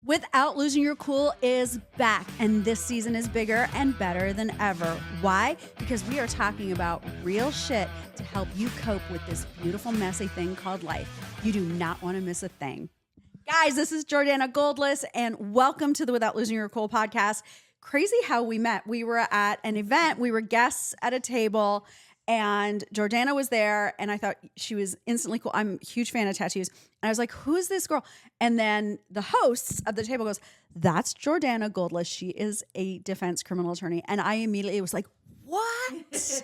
Without Losing Your Cool is back, and this season is bigger and better than ever. Why? Because we are talking about real shit to help you cope with this beautiful, messy thing called life. You do not want to miss a thing. Guys, this is Jordana Goldlist, and welcome to the Without Losing Your Cool podcast. Crazy how we met. We were at an event. We were guests at a table, and Jordana was there, and I thought she was instantly cool. I'm a huge fan of tattoos. And I was like, who is this girl? And then the hosts of the table goes, that's Jordana Goldlist. She is a defense criminal attorney. And I immediately was like, what?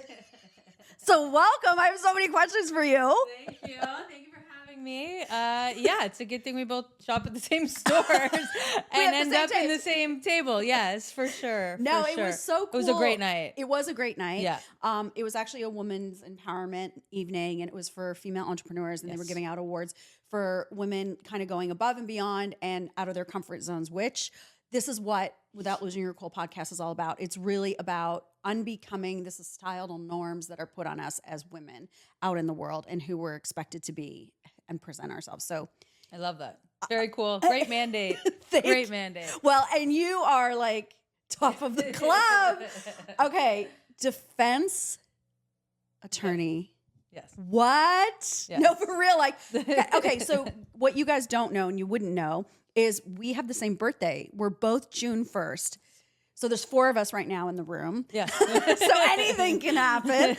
So welcome. I have so many questions for you. Thank you. Thank you for having me. Yeah, it's a good thing we both shop at the same stores and end up in the same table. Yes, for sure. No, for it sure. was so cool. It was a great night. It was a great night. Yeah. It was actually a women's empowerment evening, and it was for female entrepreneurs, and Yes. they were giving out awards for women kind of going above and beyond and out of their comfort zones, which this is what Without Losing Your Cool podcast is all about. It's really about unbecoming the societal norms that are put on us as women out in the world and who we're expected to be and present ourselves. So I love that. Very cool. Great mandate. Great mandate. Well, and you are like top of the club. Okay, defense attorney. Yes. What? Yes. No, for real. Like, okay, so what you guys don't know and you wouldn't know is we have the same birthday. We're both June 1st. So there's 4 of us right now in the room. Yeah. So anything can happen.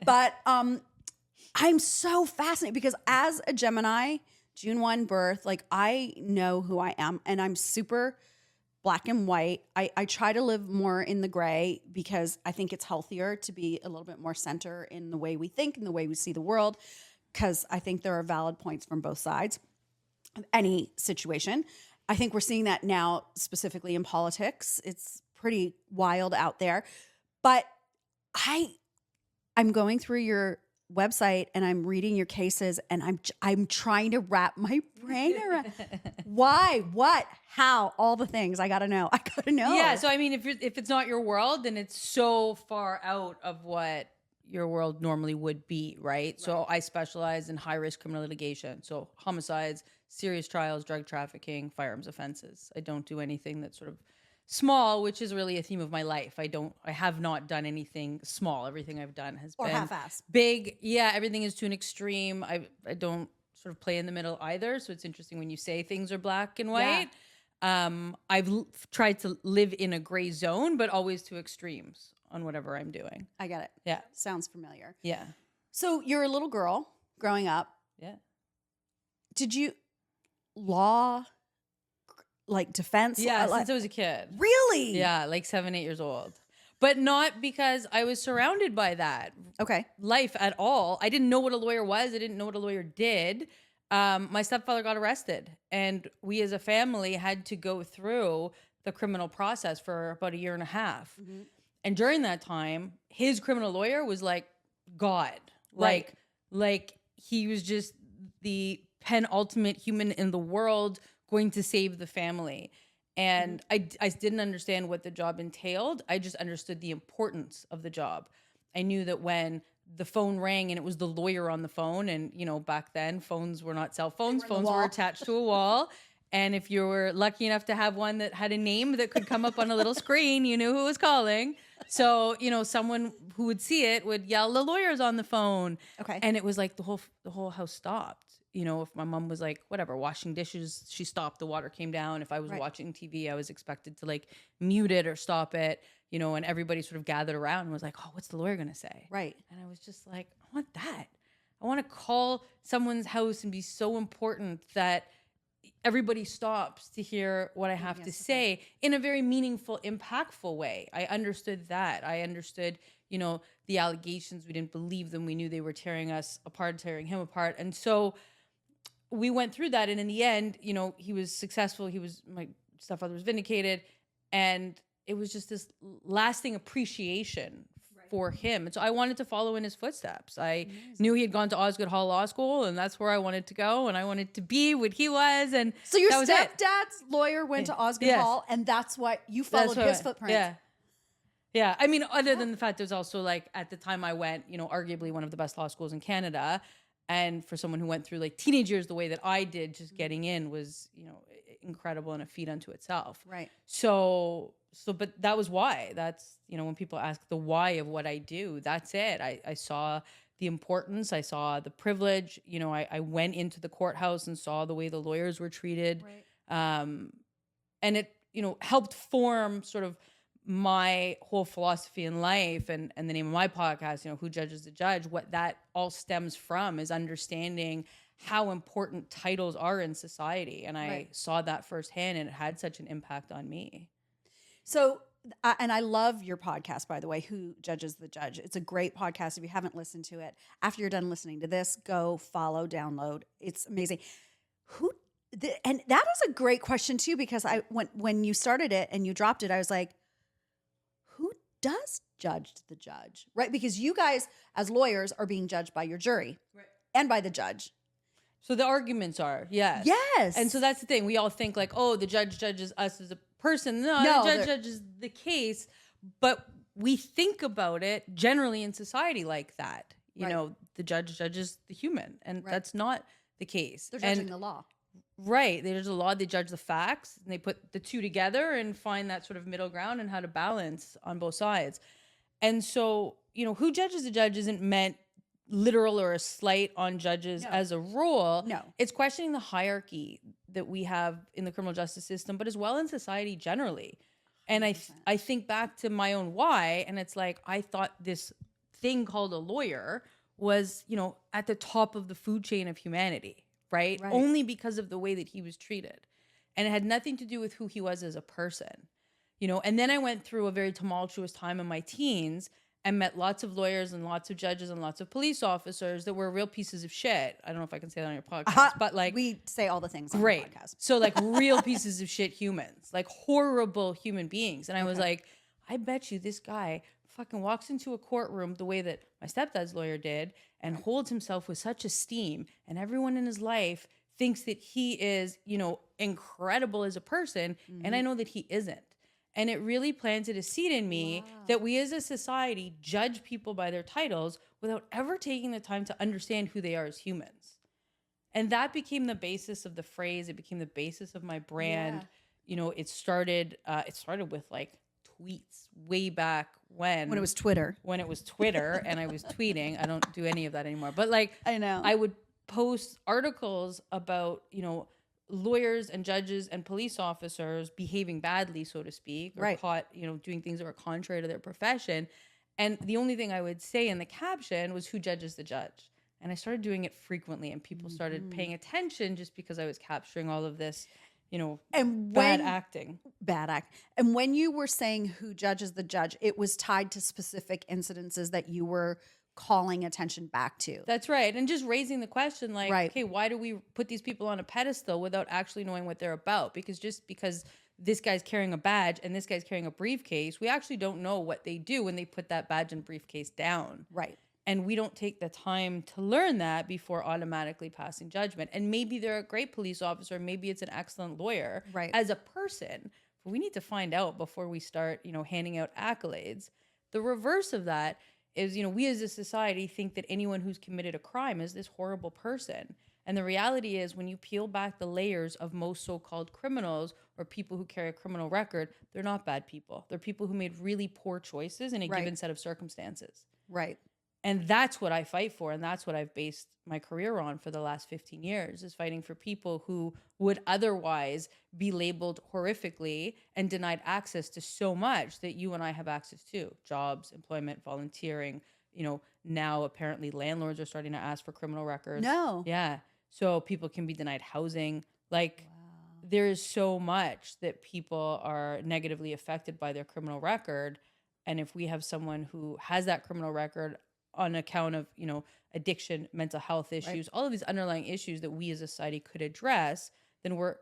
But I'm so fascinated because as a Gemini, June 1 birth, like I know who I am and I'm super black and white. I try to live more in the gray because I think it's healthier to be a little bit more center in the way we think and the way we see the world, because I think there are valid points from both sides of any situation. I think we're seeing that now specifically in politics. It's pretty wild out there. But I'm going through your website and I'm reading your cases and I'm trying to wrap my brain around why, what, how, all the things. I gotta know. Yeah. So I mean, if it's not your world, then it's so far out of what your world normally would be, right? So I specialize in high risk criminal litigation. So homicides, serious trials, drug trafficking, firearms offenses. I don't do anything that's sort of small, which is really a theme of my life. I have not done anything small. Everything I've done has been half-ass. Big. Yeah, everything is to an extreme. I don't sort of play in the middle either. So it's interesting when you say things are black and white. I've tried to live in a gray zone, but always to extremes on whatever I'm doing. I get it. Yeah. Sounds familiar. Yeah. So you're a little girl growing up. Yeah. Did you law, like defense? Yeah, like, since I was a kid. really? Yeah, like 7, 8 years old. But not because I was surrounded by that Okay. life at all. I didn't know what a lawyer was. I didn't know what a lawyer did. My stepfather got arrested, and we as a family had to go through the criminal process for about 1.5 years. Mm-hmm. And during that time, his criminal lawyer was like God. Right. Like he was just the penultimate human in the world going to save the family. And I didn't understand what the job entailed. I just understood the importance of the job. I knew that when the phone rang and it was the lawyer on the phone, and back then phones were not cell phones. Phones were attached to a wall. And if you were lucky enough to have one that had a name that could come up on a little screen, you knew who was calling. So, someone who would see it would yell, "The lawyer's on the phone." Okay. And it was like the whole house stopped. If my mom was like, whatever, washing dishes, she stopped, the water came down. If I was watching TV, I was expected to like mute it or stop it, and everybody sort of gathered around and was like, oh, what's the lawyer going to say? Right. And I was just like, I want that. I want to call someone's house and be so important that everybody stops to hear what I have to say in a very meaningful, impactful way. I understood that. I understood, the allegations. We didn't believe them. We knew they were tearing us apart, tearing him apart. And so we went through that. And in the end, he was successful. My stepfather was vindicated. And it was just this lasting appreciation for him. And so I wanted to follow in his footsteps. I knew he had gone to Osgoode Hall Law School, and that's where I wanted to go, and I wanted to be what he was. And so your that was stepdad's lawyer went to Osgoode Hall, and that's what you followed his footprints. Yeah. Yeah. I mean, other than the fact there's also like, at the time I went, arguably one of the best law schools in Canada. And for someone who went through like teenage years the way that I did, just getting in was, incredible and a feat unto itself. Right. But that was why. That's, when people ask the why of what I do, that's it. I saw the importance. I saw the privilege. I went into the courthouse and saw the way the lawyers were treated. Right. And it, helped form sort of my whole philosophy in life, and the name of my podcast, Who Judges the Judge. What that all stems from is understanding how important titles are in society. And I saw that firsthand, and it had such an impact on me. So, and I love your podcast, by the way, Who Judges the Judge. It's a great podcast. If you haven't listened to it, after you're done listening to this, go follow, download. It's amazing. And that is a great question too, because when you started it and you dropped it, I was like, who does judge the judge? Right? Because you guys as lawyers are being judged by your jury and by the judge. So the arguments are, yes. Yes. And so that's the thing. We all think like, oh, the judge judges us as a person. No, the judge judges the case. But we think about it generally in society like that. The judge judges the human. And that's not the case. They're judging the law. Right. They judge the law, they judge the facts, and they put the two together and find that sort of middle ground and how to balance on both sides. And so, who judges the judge isn't meant literal or a slight on judges as a rule. No. It's questioning the hierarchy that we have in the criminal justice system, but as well in society generally. And I think back to my own why, and it's like, I thought this thing called a lawyer was, at the top of the food chain of humanity. Right? Only because of the way that he was treated. And it had nothing to do with who he was as a person. And then I went through a very tumultuous time in my teens and met lots of lawyers and lots of judges and lots of police officers that were real pieces of shit. I don't know if I can say that on your podcast, but like, we say all the things on the podcast. So like real pieces of shit humans, like horrible human beings. And I was like, I bet you this guy fucking walks into a courtroom the way that my stepdad's lawyer did and holds himself with such esteem, and everyone in his life thinks that he is, incredible as a person, and I know that he isn't. And it really planted a seed in me that we as a society judge people by their titles without ever taking the time to understand who they are as humans. And that became the basis of the phrase. It became the basis of my brand. It started with like tweets way back when it was Twitter. And I was tweeting. I don't do any of that anymore. But like, I know. I would post articles about, lawyers and judges and police officers behaving badly, so to speak, or caught, doing things that were contrary to their profession. And the only thing I would say in the caption was, who judges the judge? And I started doing it frequently, and people started paying attention just because I was capturing all of this, and bad acting. Bad act. And when you were saying who judges the judge, it was tied to specific incidences that you were calling attention back to. That's right. And just raising the question like, okay, why do we put these people on a pedestal without actually knowing what they're about? Because just because this guy's carrying a badge and this guy's carrying a briefcase, we actually don't know what they do when they put that badge and briefcase down. Right. And we don't take the time to learn that before automatically passing judgment. And maybe they're a great police officer. Maybe it's an excellent lawyer as a person. But we need to find out before we start, handing out accolades. The reverse of that is, we as a society think that anyone who's committed a crime is this horrible person. And the reality is, when you peel back the layers of most so-called criminals or people who carry a criminal record, they're not bad people. They're people who made really poor choices in a given set of circumstances. Right. And that's what I fight for. And that's what I've based my career on for the last 15 years, is fighting for people who would otherwise be labeled horrifically and denied access to so much that you and I have access to: jobs, employment, volunteering. Now apparently landlords are starting to ask for criminal records. No. Yeah. So people can be denied housing. Like, there is so much that people are negatively affected by their criminal record. And if we have someone who has that criminal record on account of, addiction, mental health issues, all of these underlying issues that we as a society could address, then we're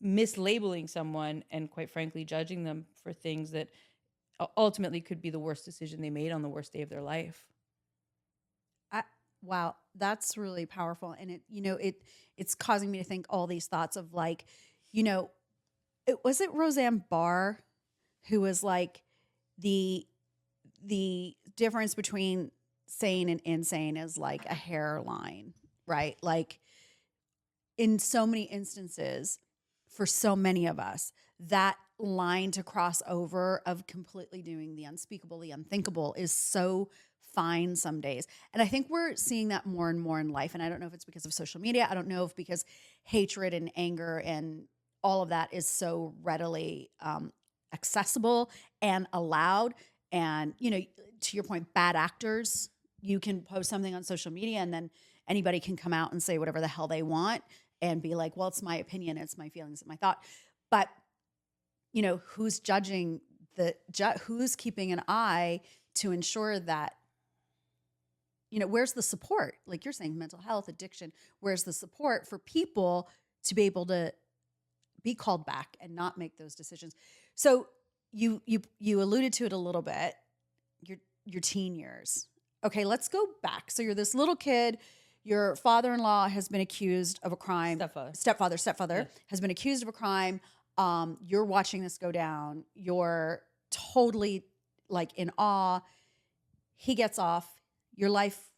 mislabeling someone and, quite frankly, judging them for things that ultimately could be the worst decision they made on the worst day of their life. Wow, that's really powerful. And it's causing me to think all these thoughts of like, was it Roseanne Barr who was like, the difference between sane and insane is like a hairline, right? Like, in so many instances, for so many of us, that line to cross over of completely doing the unspeakable, the unthinkable is so fine some days. And I think we're seeing that more and more in life. And I don't know if it's because of social media. I don't know if because hatred and anger and all of that is so readily accessible and allowed. And, you know, to your point, bad actors, you can post something on social media and then anybody can come out and say whatever the hell they want and be like, well, it's my opinion, it's my feelings, it's my thought. But, you know, who's judging who's keeping an eye to ensure that, you know, where's the support? Like you're saying, mental health, addiction, where's the support for people to be able to be called back and not make those decisions? So you alluded to it a little bit, your teen years. Okay, let's go back. So you're this little kid, your father-in-law has been accused of a crime. Stepfather Yeah. has been accused of a crime. You're watching this go down. You're totally like in awe. He gets off. Your life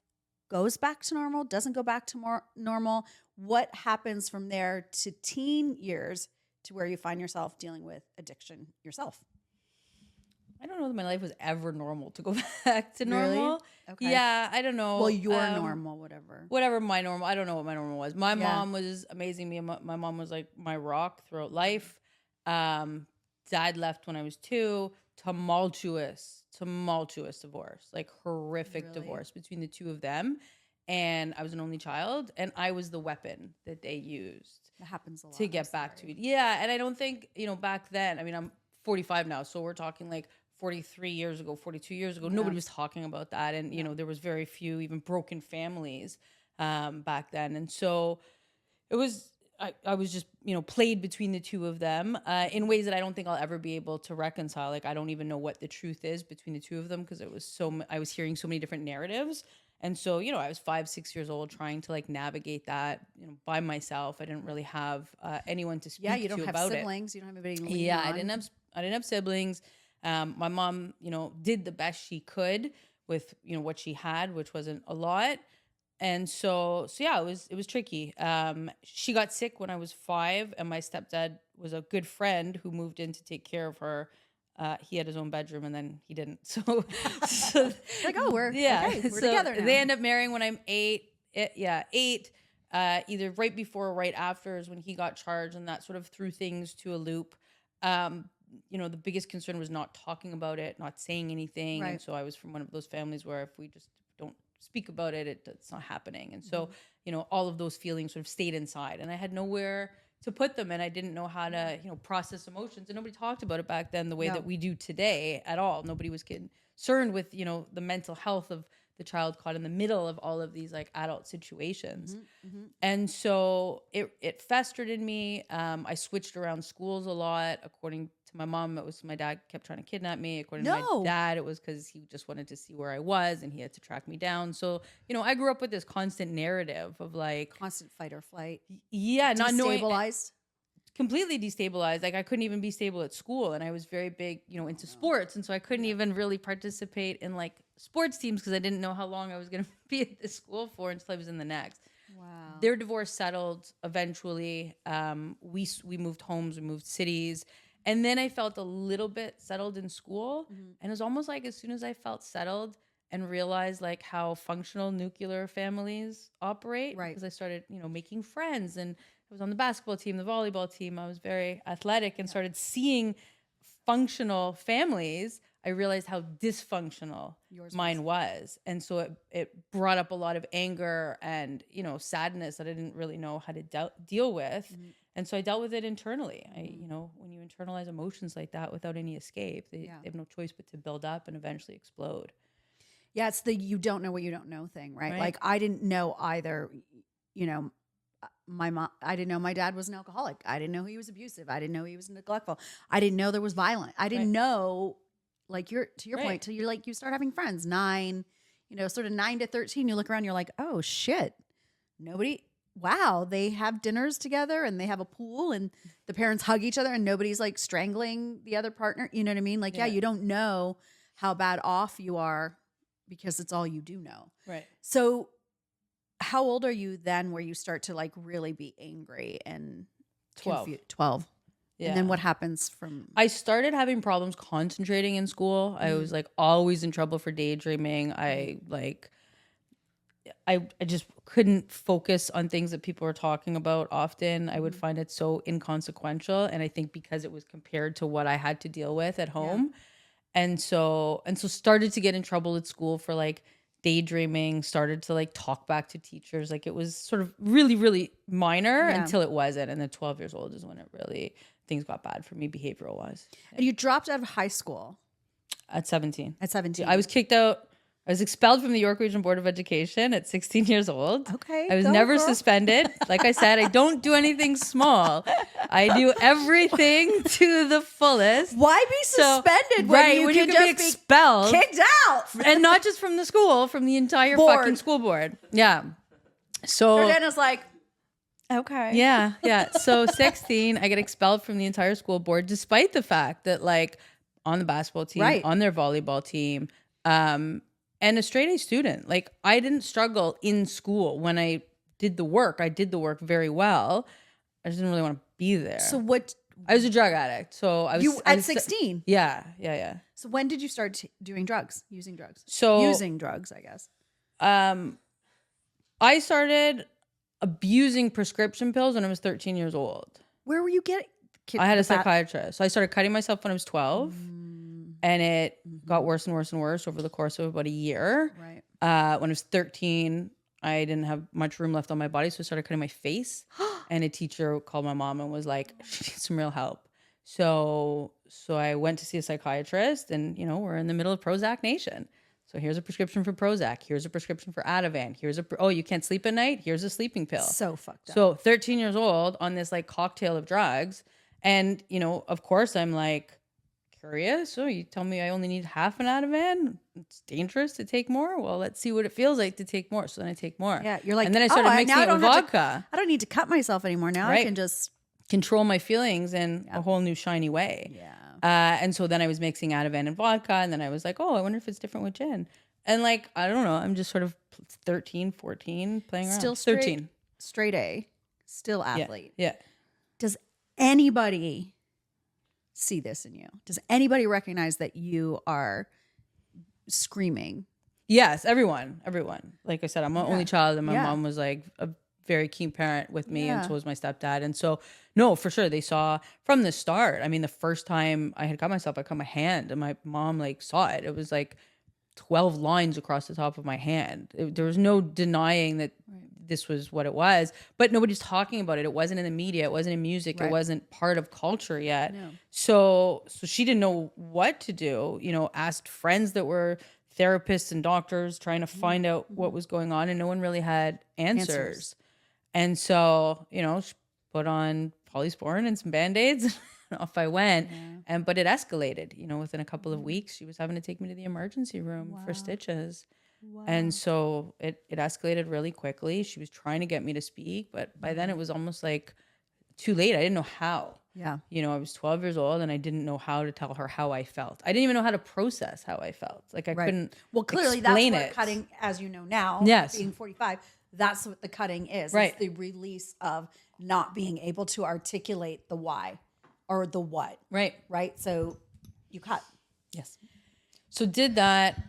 goes back to normal, doesn't go back to more normal. What happens from there to teen years to where you find yourself dealing with addiction yourself? I don't know that my life was ever normal to go back to normal. Really? Okay. Yeah, I don't know. Well, your normal, whatever. Whatever my normal. I don't know what my normal was. My Yeah. mom was amazing. My mom was like my rock throughout life. Dad left when I was 2. Tumultuous divorce, like horrific Really? divorce between the two of them. And I was an only child, and I was the weapon that they used That happens a lot. to get back to it. Yeah, and I don't think, you know, back then, I mean, I'm 45 now, so we're talking like 43 years ago, 42 years ago, nobody was talking about that. And, you know, there was very few even broken families back then. And so it was, I was just, you know, played between the two of them in ways that I don't think I'll ever be able to reconcile. Like, I don't even know what the truth is between the two of them because it was I was hearing so many different narratives. And so, you know, I was 5, 6 years old trying to like navigate that, you know, by myself. I didn't really have anyone to speak to about it. Yeah, you don't have siblings. You don't have anybody to lean Yeah, on. I didn't have siblings. My mom, you know, did the best she could with, you know, what she had, which wasn't a lot. And so yeah, it was tricky. She got sick when I was 5, and my stepdad was a good friend who moved in to take care of her. He had his own bedroom, and then he didn't. So like, oh, we're so together now. They end up marrying when I'm 8. 8. Either right before or right after is when he got charged, and that sort of threw things to a loop. You know, the biggest concern was not talking about it, not saying anything. Right. And so I was from one of those families where if we just don't speak about it, it's not happening. And so, you know, all of those feelings sort of stayed inside, and I had nowhere to put them, and I didn't know how to, you know, process emotions. And nobody talked about it back then the way that we do today at all. Nobody was concerned with, you know, the mental health of the child caught in the middle of all of these like adult situations. And so it festered in me. I switched around schools a lot. According to my mom, it was my dad kept trying to kidnap me. According to my dad, it was because he just wanted to see where I was and he had to track me down. So, you know, I grew up with this constant narrative of like constant fight or flight. Yeah, not knowing, destabilized. completely destabilized. Like I couldn't even be stable at school, and I was very big, you know, into sports, and so I couldn't even really participate in like sports teams because I didn't know how long I was going to be at this school for until I was in the next. Wow. Their divorce settled eventually. We moved homes, we moved cities, and then I felt a little bit settled in school, and it was almost like as soon as I felt settled and realized like how functional nuclear families operate, Right. because I started, you know, making friends, and I was on the basketball team, the volleyball team. I was very athletic and started seeing functional families. I realized how dysfunctional mine was. And so it brought up a lot of anger and, you know, sadness that I didn't really know how to deal with. And so I dealt with it internally. You know, when you internalize emotions like that without any escape, they have no choice but to build up and eventually explode. Yeah, it's the you don't know what you don't know thing, right? Like I didn't know either, you know, my mom, I didn't know my dad was an alcoholic. I didn't know he was abusive. I didn't know he was neglectful. I didn't know there was violence. I didn't know, like to your point, till you're like, you start having friends, 9, you know, sort of 9 to 13, you look around, you're like, oh shit, wow, they have dinners together and they have a pool and the parents hug each other and nobody's like strangling the other partner. You know what I mean? Like, yeah, you don't know how bad off you are because it's all you do know. Right. So how old are you then where you start to like really be angry and 12. 12. Yeah. And then what happens from? I started having problems concentrating in school. I was like always in trouble for daydreaming. I just couldn't focus on things that people were talking about often. I would find it so inconsequential. And I think because it was compared to what I had to deal with at home. And so started to get in trouble at school for like daydreaming, started to like talk back to teachers. Like it was sort of really, really minor until it wasn't. And then 12 years old is when it really, things got bad for me behavioral wise. And you dropped out of high school At 17. at 17. I was kicked out. I was expelled from the York Region Board of Education at 16 years old. Okay, I was go, never girl. suspended. Like I said, I don't do anything small. I do everything to the fullest. Why be suspended when you can be just expelled? be kicked out? And not just from the school, from the entire Board. fucking school board. Yeah. So Jordana's like, okay. yeah. So 16, I get expelled from the entire school board, despite the fact that like on the basketball team, on their volleyball team, and a straight A student. Like I didn't struggle in school when I did the work. I did the work very well. I just didn't really want to be there. So what? I was a drug addict. So I was At 16? Yeah. So when did you start doing drugs, using drugs? So using drugs, I guess. I started abusing prescription pills when I was 13 years old. Where were you getting? I had a psychiatrist. So I started cutting myself when I was 12. And it got worse and worse and worse over the course of about a year. Right. When I was 13, I didn't have much room left on my body, so I started cutting my face. And a teacher called my mom and was like, she needs some real help. So I went to see a psychiatrist, and we're in the middle of Prozac Nation. So here's a prescription for Prozac. Here's a prescription for Ativan. You can't sleep at night. Here's a sleeping pill. So fucked up. So 13 years old on this like cocktail of drugs. And, of course I'm like, curious. So you tell me I only need half an Ativan. It's dangerous to take more. Well, let's see what it feels like to take more. So then I take more. Yeah, you're like, and then I started mixing it with vodka. I don't need to cut myself anymore. Now I can just control my feelings in a whole new shiny way. Yeah. And so then I was mixing Ativan and vodka, and then I was like, oh, I wonder if it's different with gin. And like, I don't know. I'm just sort of 13, 14 playing around. Still 13. Straight A, still athlete. Yeah. Does anybody see this in you? Does anybody recognize that you are screaming? Yes, everyone. Like I said, I'm an only child, and my mom was like a very keen parent with me, and so was my stepdad. And so, no, for sure, they saw from the start. I mean, the first time I had cut myself, I cut my hand, and my mom like saw it. It was like 12 lines across the top of my hand. There was no denying that this was what it was, but nobody's talking about it. It wasn't in the media. It wasn't in music. It wasn't part of culture yet. No. So she didn't know what to do, asked friends that were therapists and doctors trying to find out what was going on, and no one really had answers. And so, she put on polysporin and some Band-Aids, and off I went. Yeah. But it escalated, within a couple of weeks. She was having to take me to the emergency room for stitches. Wow. And so it escalated really quickly. She was trying to get me to speak, but by then it was almost like too late. I didn't know how. Yeah. I was 12 years old, and I didn't know how to tell her how I felt. I didn't even know how to process how I felt. Like I couldn't. Well, clearly that's what cutting, as you know now, being 45, that's what the cutting is. Right. It's the release of not being able to articulate the why or the what. Right. Right. So you cut. Yes. So did that,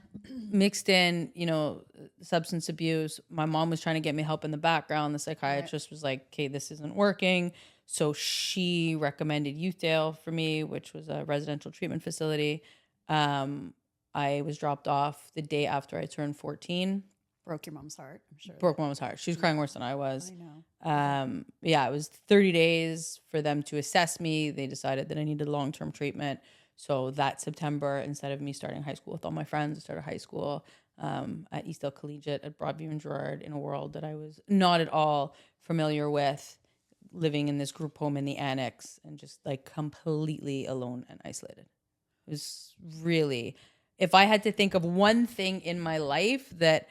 mixed in, substance abuse. My mom was trying to get me help in the background. The psychiatrist was like, okay, this isn't working. So she recommended Youthdale for me, which was a residential treatment facility. I was dropped off the day after I turned 14. Broke your mom's heart, I'm sure. Broke my mom's heart. She was crying worse than I was. I know. It was 30 days for them to assess me. They decided that I needed long-term treatment. So that September, instead of me starting high school with all my friends, I started high school at Eastdale Collegiate at Broadview and Gerrard, in a world that I was not at all familiar with, living in this group home in the annex and just like completely alone and isolated. It was really, if I had to think of one thing in my life that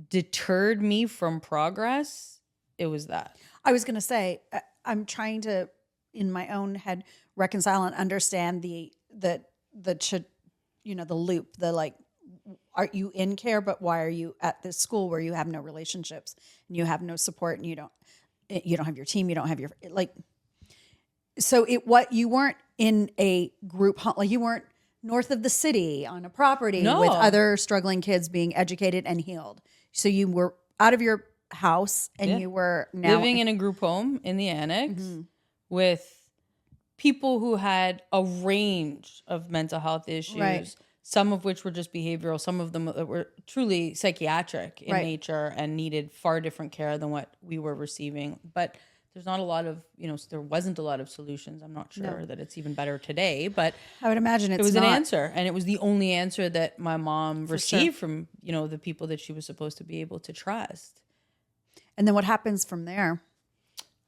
deterred me from progress, it was that. I was going to say, I'm trying to, in my own head, reconcile and understand the loop, the like, are you in care, but why are you at this school where you have no relationships and you have no support and you don't have your team, you don't have your, like, So what you weren't in a group home, like you weren't north of the city on a property No. with other struggling kids being educated and healed. So you were out of your house and you were now living in a group home in the annex with people who had a range of mental health issues, Right. some of which were just behavioral, some of them were truly psychiatric in Right. nature and needed far different care than what we were receiving. But there's not a lot of, there wasn't a lot of solutions. I'm not sure that it's even better today, but I would imagine it it's was not. an answer. And it was the only answer that my mom received sure. from, the people that she was supposed to be able to trust. And then what happens from there?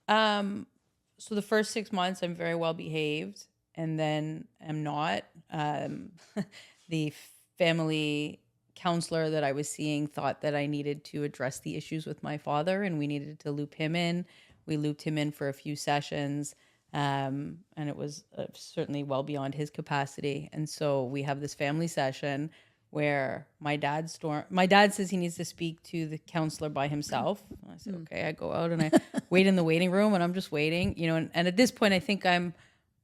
So the first 6 months, I'm very well behaved, and then I'm not. The family counselor that I was seeing thought that I needed to address the issues with my father, and we needed to loop him in. We looped him in for a few sessions, and it was certainly well beyond his capacity. And so we have this family session where my dad says he needs to speak to the counselor by himself. And I said, okay. I go out and I wait in the waiting room, and I'm just waiting, and at this point I think I'm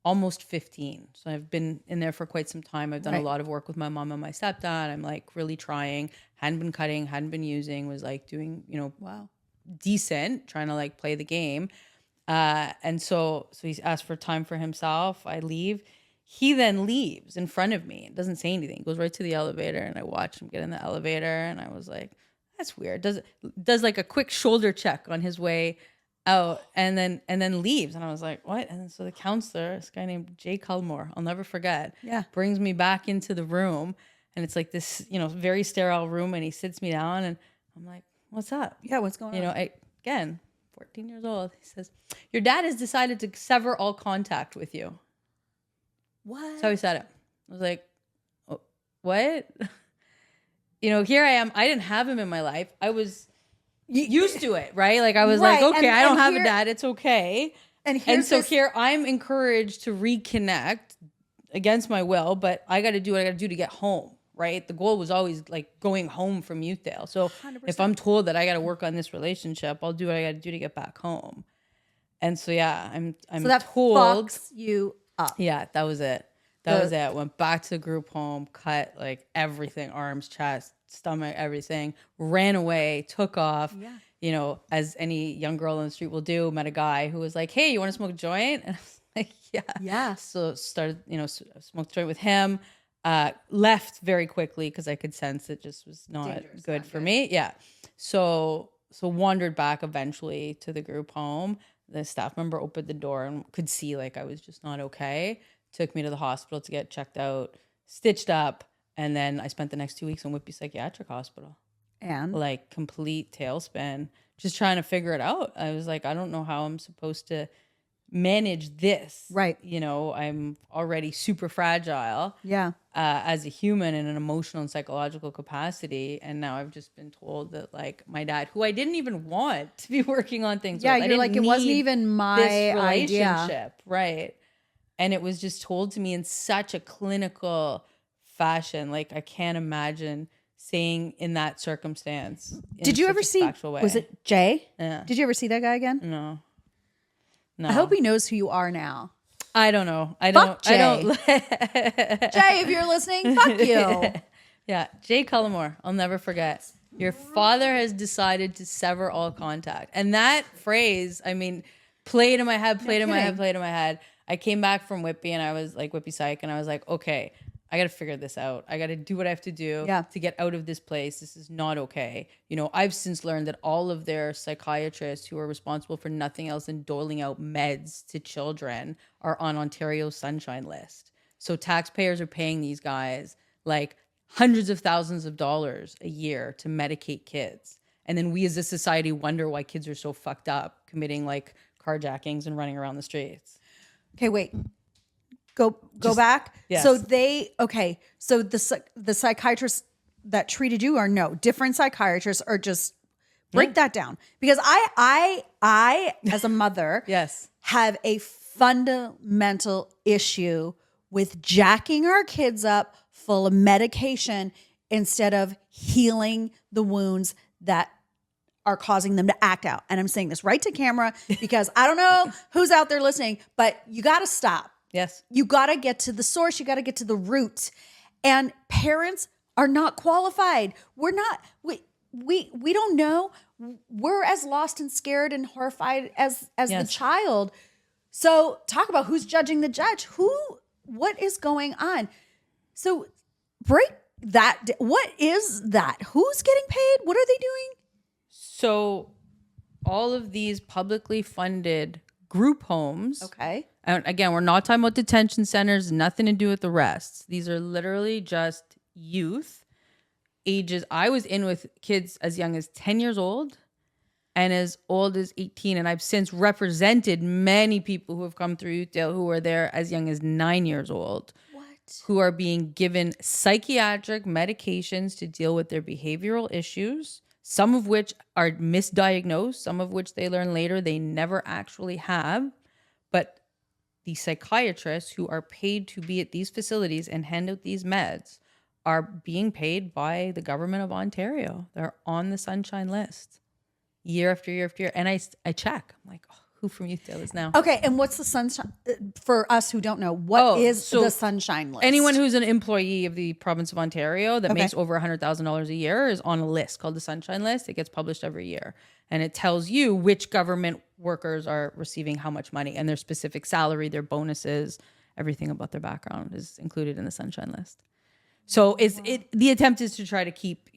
almost 15. So I've been in there for quite some time. I've done a lot of work with my mom and my stepdad. I'm like really trying, hadn't been cutting, hadn't been using, was like doing, Wow. decent, trying to like play the game. And so he's asked for time for himself. I leave. He then leaves in front of me. Doesn't say anything. Goes right to the elevator, and I watch him get in the elevator, and I was like, that's weird. Does like a quick shoulder check on his way out, and then leaves. And I was like, what? And then so the counselor, this guy named Jay Cullimore, I'll never forget, brings me back into the room, and it's like this, very sterile room, and he sits me down, and I'm like, what's up? Yeah, what's going on? Again, 14 years old. He says, your dad has decided to sever all contact with you. What? That's how he said it. I was like, oh, what? Here I am. I didn't have him in my life. I was used to it, right? Like I was like, okay, I don't have a dad. It's okay. And so here I'm encouraged to reconnect against my will, but I got to do what I got to do to get home, right? The goal was always like going home from Youthdale. So 100%. if I'm told that I got to work on this relationship, I'll do what I got to do to get back home. And so, yeah, I'm so that told. fucks you up. Yeah, that was it. That was it. Went back to the group home, cut like everything, arms, chest, stomach, everything, ran away, took off. Yeah. As any young girl on the street will do, met a guy who was like, hey, you want to smoke a joint? And I was like, yeah. Yeah. So started, smoked a joint with him, left very quickly because I could sense it just was not good for me. Yeah. So wandered back eventually to the group home. The staff member opened the door and could see like I was just not okay. Took me to the hospital to get checked out, stitched up, and then I spent the next 2 weeks in Whitby Psychiatric Hospital. And like complete tailspin, just trying to figure it out. I was like, I don't know how I'm supposed to manage this. Right. I'm already super fragile. Yeah. As a human in an emotional and psychological capacity. And now I've just been told that like my dad, who I didn't even want to be working on things Yeah, with. you're like, it wasn't even my relationship. idea. Right. And it was just told to me in such a clinical fashion. Like I can't imagine saying in that circumstance. Did you ever see, was it Jay? Yeah. Did you ever see that guy again? No. I hope he knows who you are now. I don't know. Fuck Jay. I don't. Jay, if you're listening, fuck you. Yeah. Jay Cullimore. I'll never forget. Your father has decided to sever all contact. And that phrase, played in my head, played in my head. I came back from Whitby and I was like, Whitby Psych, and I was like, okay, I got to figure this out. I got to do what I have to do to get out of this place. This is not okay. I've since learned that all of their psychiatrists who are responsible for nothing else than doling out meds to children are on Ontario's Sunshine List. So taxpayers are paying these guys like hundreds of thousands of dollars a year to medicate kids. And then we as a society wonder why kids are so fucked up, committing like carjackings and running around the streets. Okay, wait. Go back. Yes. So so the psychiatrists that treated you are no different psychiatrists, or just break that down, because I as a mother yes have a fundamental issue with jacking our kids up full of medication instead of healing the wounds that are causing them to act out. And I'm saying this right to camera because I don't know who's out there listening, but you got to stop. Yes. You got to get to the source. You got to get to the root. And parents are not qualified. We're not, we don't know. We're as lost and scared and horrified as the child. So talk about who's judging the judge. What is going on? So break that. What is that? Who's getting paid? What are they doing? So all of these publicly funded group homes. Okay. And again, we're not talking about detention centers, nothing to do with arrests. These are literally just youth ages. I was in with kids as young as 10 years old and as old as 18. And I've since represented many people who have come through Youthdale who were there as young as 9 years old. Who are being given psychiatric medications to deal with their behavioral issues, some of which are misdiagnosed, some of which they learn later they never actually have. But the psychiatrists who are paid to be at these facilities and hand out these meds are being paid by the government of Ontario. They're on the Sunshine List year after year after year. And I check. I'm like, oh, who from Youthdale is now? Okay, and what's the Sunshine? For us who don't know, what is the Sunshine List? Anyone who's an employee of the province of Ontario that makes over $100,000 a year is on a list called the Sunshine List. It gets published every year. And it tells you which government workers are receiving how much money and their specific salary, their bonuses, everything about their background is included in the Sunshine List. So the attempt is to try to keep,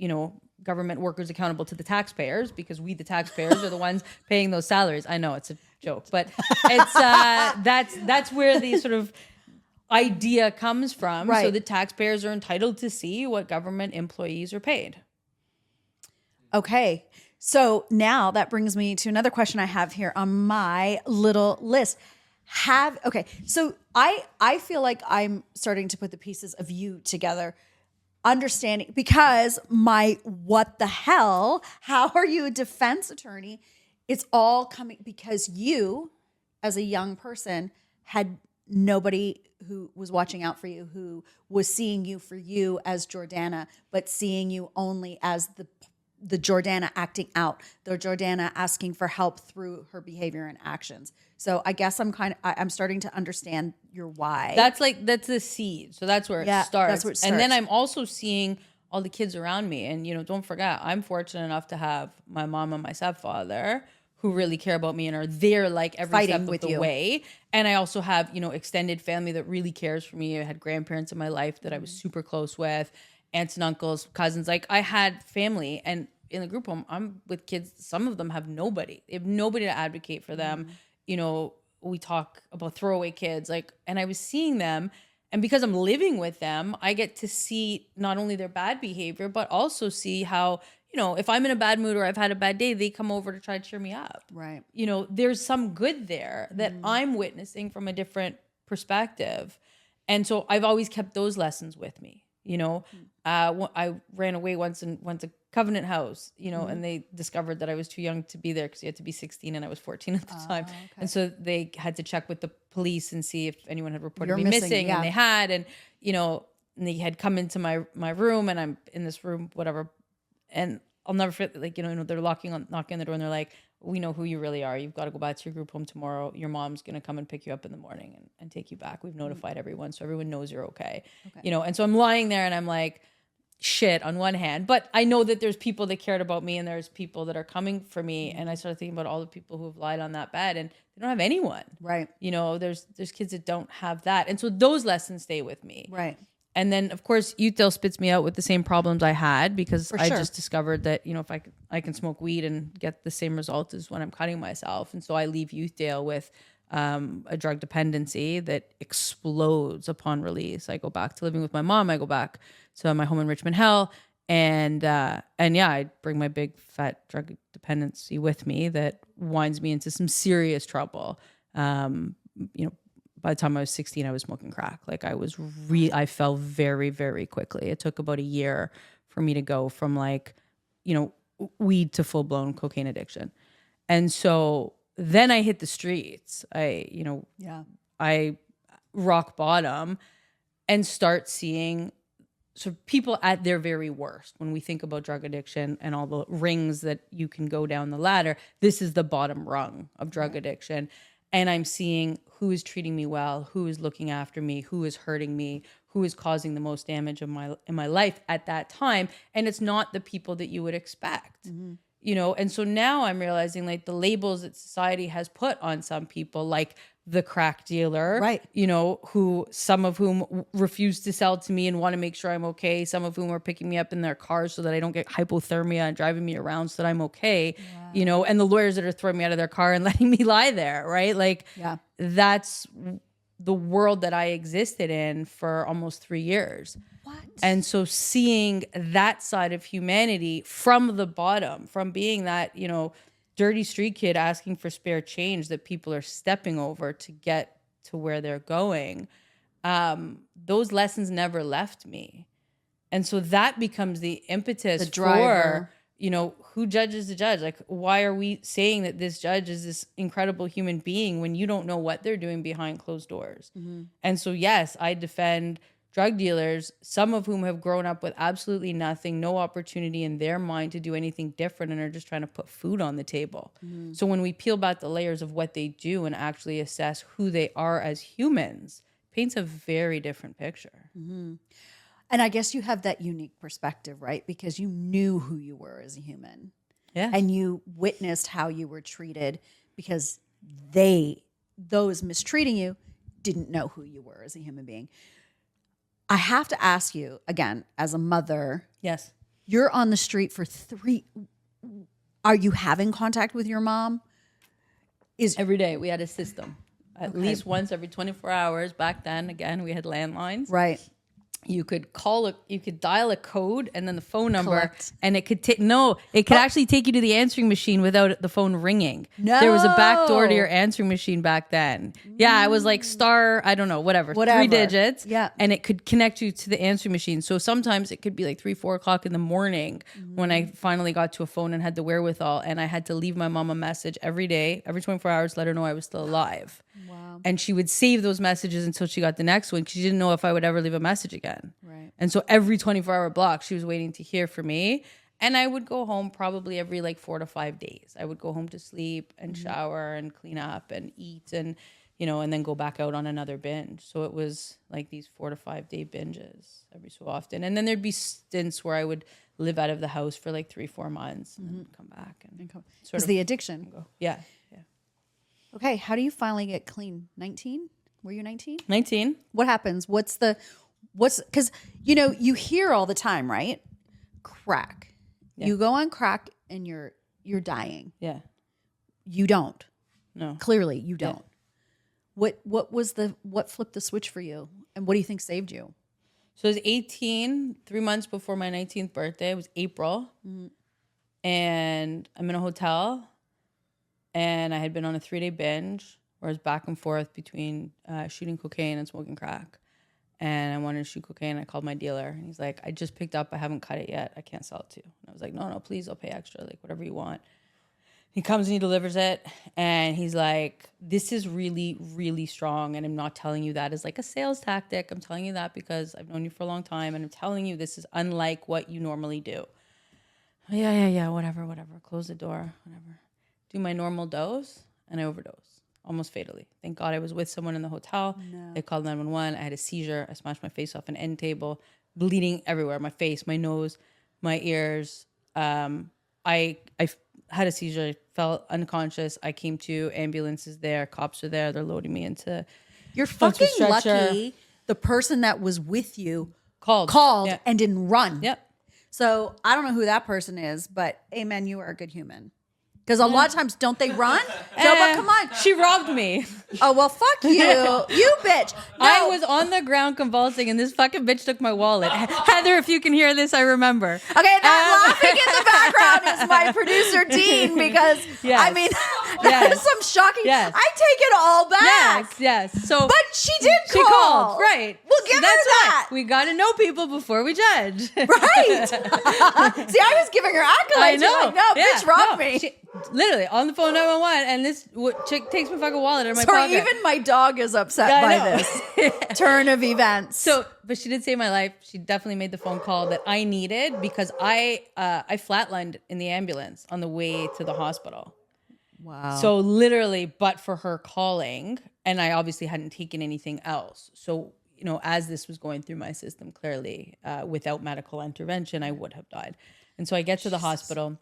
government workers accountable to the taxpayers because we, the taxpayers, are the ones paying those salaries. I know it's a joke, but it's that's where the sort of idea comes from. Right. So the taxpayers are entitled to see what government employees are paid. Okay. So now that brings me to another question I have here on my little list. So I feel like I'm starting to put the pieces of you together. Understanding because what the hell? How are you a defense attorney? It's all coming because you, as a young person, had nobody who was watching out for you, who was seeing you for you as Jordana, but seeing you only as the Jordana acting out, the Jordana asking for help through her behavior and actions. So I guess I'm starting to understand your why. That's the seed. So that's where it starts. That's where it starts. And then I'm also seeing all the kids around me. And, don't forget, I'm fortunate enough to have my mom and my stepfather who really care about me and are there like every step of the way. And I also have, extended family that really cares for me. I had grandparents in my life that I was super close with, aunts and uncles, cousins. Like I had family, and in the group home, I'm with kids. Some of them have nobody. They have nobody to advocate for them. We talk about throwaway kids, and I was seeing them. And because I'm living with them, I get to see not only their bad behavior, but also see how, if I'm in a bad mood or I've had a bad day, they come over to try to cheer me up. Right. There's some good there that I'm witnessing from a different perspective. And so I've always kept those lessons with me. I ran away once and went to Covenant House, and they discovered that I was too young to be there because you had to be 16 and I was 14 at the time. Okay. And so they had to check with the police and see if anyone had reported me missing. And they had, and they had come into my room, and I'm in this room, whatever. And I'll never forget, they're knocking on the door, and they're like, we know who you really are. You've got to go back to your group home tomorrow. Your mom's going to come and pick you up in the morning and take you back. We've notified everyone, so everyone knows you're okay. And so I'm lying there and I'm like, shit on one hand, but I know that there's people that cared about me and there's people that are coming for me. And I started thinking about all the people who have lied on that bed and they don't have anyone. Right. There's kids that don't have that. And so those lessons stay with me. Right. And then, of course, Youthdale spits me out with the same problems I had because I just discovered that, if I can smoke weed and get the same result as when I'm cutting myself. And so I leave Youthdale with a drug dependency that explodes upon release. I go back to living with my mom. I go back to my home in Richmond Hill. And I bring my big fat drug dependency with me that winds me into some serious trouble. By the time I was 16, I was smoking crack. I fell very, very quickly. It took about a year for me to go from weed to full blown cocaine addiction. And so then I hit the streets. I rock bottom and start seeing so people at their very worst, when we think about drug addiction and all the rings that you can go down the ladder, this is the bottom rung of drug addiction. And I'm seeing who is treating me well, who is looking after me, who is hurting me, who is causing the most damage in my life at that time. And it's not the people that you would expect, you know? And so now I'm realizing like the labels that society has put on some people, like the crack dealer, right? You know, who some of whom refuse to sell to me and want to make sure I'm okay. Some of whom are picking me up in their cars so that I don't get hypothermia and driving me around so that I'm okay, you know, and the lawyers that are throwing me out of their car and letting me lie there, right? Like, that's the world that I existed in for almost 3 years. What? And so seeing that side of humanity from the bottom, from being that, you know, dirty street kid asking for spare change that people are stepping over to get to where they're going, those lessons never left me. And so that becomes the impetus, the driver, for, you know, who judges the judge? Like, why are we saying that this judge is this incredible human being when you don't know what they're doing behind closed doors? And so, yes, I defend drug dealers, some of whom have grown up with absolutely nothing, no opportunity in their mind to do anything different, and are just trying to put food on the table. So when we peel back the layers of what they do and actually assess who they are as humans, paints a very different picture. And I guess you have that unique perspective, right? Because you knew who you were as a human. Yeah. And you witnessed how you were treated because those mistreating you didn't know who you were as a human being. I have to ask you again, as a mother. Yes. You're on the street for 3. Are you having contact with your mom? Every day we had a system. At least once every 24 hours. Back then, again, we had landlines. Right. You could you could dial a code and then the phone number, and it could actually take you to the answering machine without the phone ringing. No. There was a back door to your answering machine back then. Yeah, it was like star, I don't know, whatever. 3 digits. Yeah. And it could connect you to the answering machine. So sometimes it could be like 3-4 o'clock in the morning when I finally got to a phone and had the wherewithal, and I had to leave my mom a message every day, every 24 hours, let her know I was still alive. Wow. And she would save those messages until she got the next one because she didn't know if I would ever leave a message again. Right. And so every 24-hour block, she was waiting to hear from me. And I would go home probably every like 4 to 5 days. I would go home to sleep and shower and clean up and eat and, you know, and then go back out on another binge. So it was like these 4 to 5 day binges every so often. And then there'd be stints where I would live out of the house for like 3-4 months and then come back. And sort of the addiction. Yeah. Okay, how do you finally get clean? 19? Were you 19? 19. What happens? Because, you know, you hear all the time, right? Crack. Yeah. You go on crack and you're dying. Yeah. You don't. No. Clearly, you don't. Yeah. What flipped the switch for you? And what do you think saved you? So I was 18, 3 months before my 19th birthday. It was April. And I'm in a hotel. And I had been on a 3-day binge where I was back and forth between shooting cocaine and smoking crack. And I wanted to shoot cocaine. I called my dealer. And he's like, I just picked up. I haven't cut it yet. I can't sell it to you. And I was like, no, please. I'll pay extra. Like, whatever you want. He comes and he delivers it. And he's like, this is really, really strong. And I'm not telling you that as like a sales tactic. I'm telling you that because I've known you for a long time. And I'm telling you this is unlike what you normally do. Yeah. Whatever. Close the door. Whatever. Do my normal dose, and I overdose, almost fatally. Thank God I was with someone in the hotel. No. They called 911. I had a seizure. I smashed my face off an end table, bleeding everywhere, my face, my nose, my ears. I had a seizure. I fell unconscious. I came to, ambulances there, cops are there. They're loading me into. You're fucking lucky the person that was with you called and didn't run. Yep. So I don't know who that person is, but amen, you are a good human. Because a lot of times, don't they run? No, but come on. She robbed me. Oh, well, fuck you. You bitch. No. I was on the ground convulsing, and this fucking bitch took my wallet. Heather, if you can hear this, I remember. Okay, that laughing in the background is my producer, Dean, because, I mean, that is some shocking. Yes. I take it all back. Yes. So, but she did call. She called, right. We'll give her that. Right. We got to know people before we judge. Right. See, I was giving her accolades. I know. Like, no, bitch robbed me. literally on the phone 911, and this chick takes my fucking wallet out of my Sorry, pocket. even my dog is upset by this turn of events. So, but she did save my life. She definitely made the phone call that I needed because I flatlined in the ambulance on the way to the hospital. Wow. So literally, but for her calling, and I obviously hadn't taken anything else. So, as this was going through my system, clearly, without medical intervention, I would have died. And so I get to the hospital.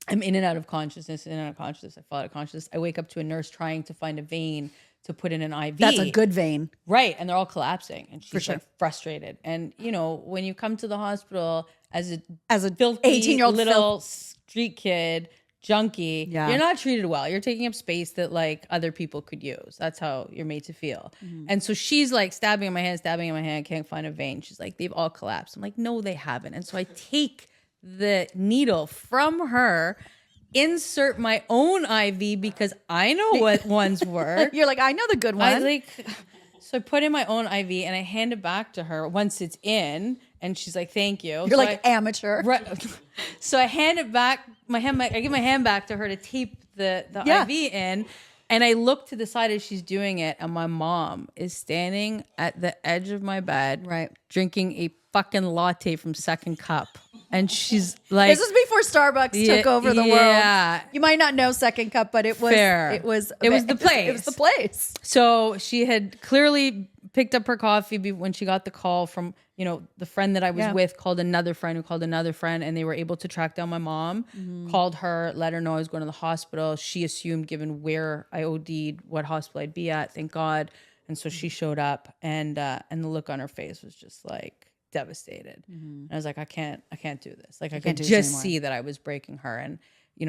I'm in and out of consciousness, I fall out of consciousness. I wake up to a nurse trying to find a vein to put in an IV. That's a good vein. Right. And they're all collapsing. And she's sure. like frustrated. And, when you come to the hospital as a filthy 18-year-old little street kid, junkie, Yeah. you're not treated well. You're taking up space that like other people could use. That's how you're made to feel. And so she's like stabbing in my hand, can't find a vein. She's like, they've all collapsed. I'm like, no, they haven't. And so I take the needle from her, insert my own IV because I know what ones were. You're like, I know the good one. So I put in my own IV and I hand it back to her once it's in, and she's like, "Thank you." You're like amateur. Right. So I hand it back. I give my hand back to her to tape the IV in, and I look to the side as she's doing it, and my mom is standing at the edge of my bed, right, drinking a fucking latte from Second Cup. And she's like, this is before Starbucks took over the world. You might not know Second Cup, but it was fair. It was the place. It was the place. So she had clearly picked up her coffee when she got the call from, the friend that I was with called another friend who called another friend, and they were able to track down my mom, called her, let her know I was going to the hospital. She assumed, given where I OD'd, what hospital I'd be at, thank God. And so she showed up, and the look on her face was just like devastated. And I was like, I can't do this. Like I could just see that I was breaking her. And,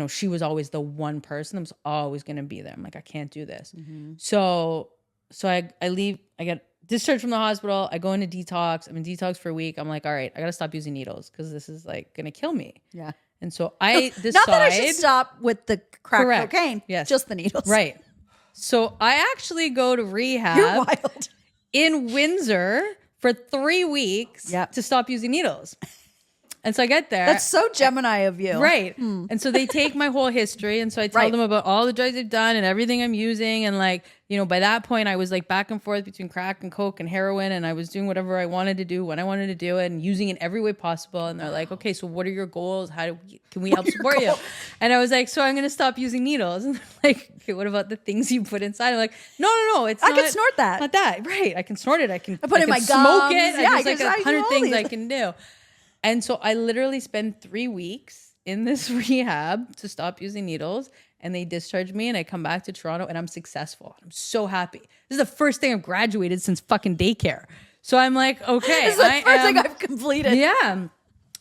she was always the one person that was always going to be there. I'm like, I can't do this. So I leave, I get discharged from the hospital. I go into detox. I'm in detox for a week. I'm like, all right, I got to stop using needles because this is like going to kill me. Yeah. And so I decide. Not that I should stop with the crack cocaine. Yes. Just the needles. Right. So I actually go to rehab. You're wild. In Windsor for 3 weeks to stop using needles. And so I get there. That's so Gemini of you. Right. And so they take my whole history. And so I tell them about all the drugs they've done and everything I'm using. And like, by that point I was like back and forth between crack and coke and heroin. And I was doing whatever I wanted to do when I wanted to do it and using it every way possible. And they're like, okay, so what are your goals? Can we help support you? And I was like, so I'm going to stop using needles. And they're like, okay, what about the things you put inside? I'm like, no. I can snort that. Not that. Right. I can snort it. I can put it in my smoke gums. it. Yeah, there's like 100 things I can do. And so I literally spend 3 weeks in this rehab to stop using needles, and they discharge me, and I come back to Toronto, and I'm successful. I'm so happy. This is the first thing I've graduated since fucking daycare. So I'm like, okay. This is the first thing I've completed. Yeah.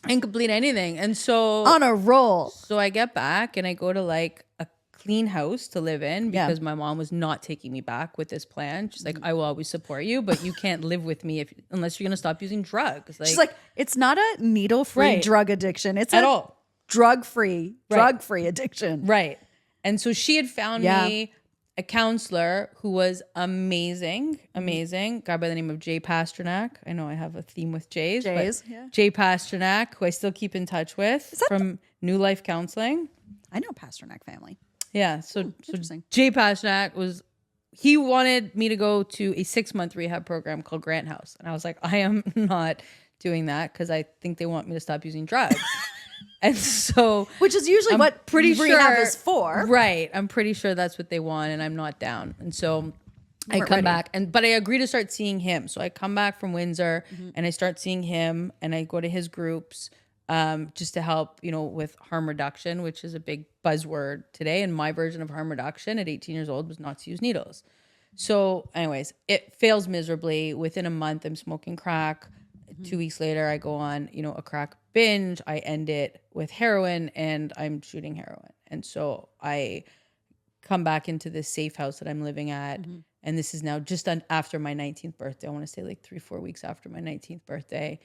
I didn't complete anything. And so on a roll. So I get back, and I go to like a clean house to live in because my mom was not taking me back with this plan. She's like, I will always support you, but you can't live with me unless you're going to stop using drugs. She's like, it's not a needle-free drug addiction. It's at all drug-free addiction. Right. And so she had found me a counselor who was amazing, guy by the name of Jay Pasternak. I know I have a theme with Jay Pasternak, who I still keep in touch with from New Life Counseling. I know Pasternak family. Yeah. So Jay Pasternak he wanted me to go to a 6-month rehab program called Grant House. And I was like, I am not doing that because I think they want me to stop using drugs. And so, which is usually what rehab is for. Right. I'm pretty sure that's what they want, and I'm not down. And so I come back, but I agree to start seeing him. So I come back from Windsor and I start seeing him, and I go to his groups. Just to help, with harm reduction, which is a big buzzword today. And my version of harm reduction at 18 years old was not to use needles. So anyways, it fails miserably. Within a month, I'm smoking crack. 2 weeks later, I go on, a crack binge. I end it with heroin, and I'm shooting heroin. And so I come back into this safe house that I'm living at. And this is now just after my 19th birthday. I want to say like 3-4 weeks after my 19th birthday.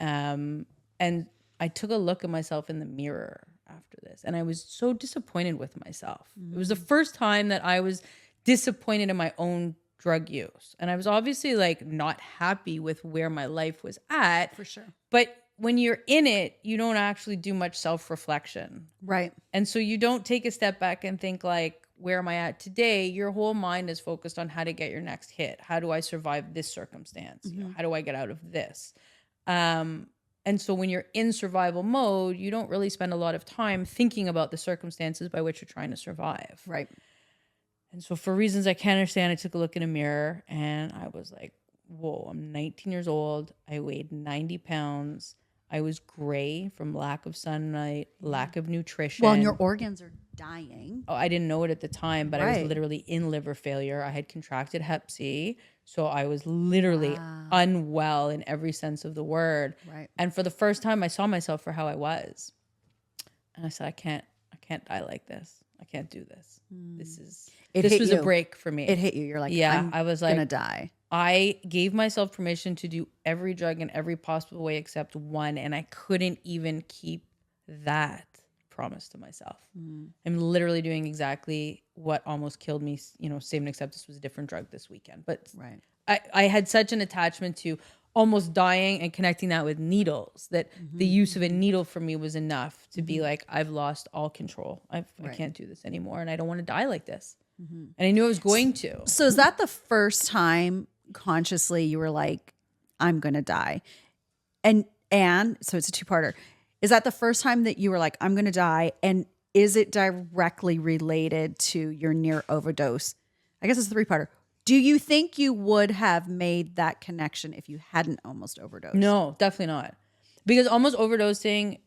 And I took a look at myself in the mirror after this, and I was so disappointed with myself. It was the first time that I was disappointed in my own drug use. And I was obviously like not happy with where my life was at. For sure. But when you're in it, you don't actually do much self-reflection. Right. And so you don't take a step back and think like, where am I at today? Your whole mind is focused on how to get your next hit. How do I survive this circumstance? You know, how do I get out of this? And so when you're in survival mode, you don't really spend a lot of time thinking about the circumstances by which you're trying to survive. Right. And so for reasons I can't understand, I took a look in a mirror and I was like, whoa, I'm 19 years old. I weighed 90 pounds. I was gray from lack of sunlight, lack of nutrition. Well, and your organs are dying. Oh, I didn't know it at the time, but I Right. was literally in liver failure. I had contracted Hep C. So I was literally unwell in every sense of the word. Right. And for the first time, I saw myself for how I was. And I said, I can't die like this. I can't do this. This was a break for me. It hit you. You're like, I was like, gonna die. I gave myself permission to do every drug in every possible way except one, and I couldn't even keep that promise to myself. I'm literally doing exactly what almost killed me, you know, save and except this was a different drug this weekend. But Right. I had such an attachment to almost dying and connecting that with needles that the use of a needle for me was enough to be like, I've lost all control. I can't do this anymore, and I don't want to die like this. And I knew I was going to. So is that the first time consciously you were like, I'm gonna die? And so it's a two-parter. Is that the first time that you were like, I'm gonna die? And is it directly related to your near overdose? I guess it's a three-parter. Do you think you would have made that connection if you hadn't almost overdosed? No, definitely not. Because almost overdosing,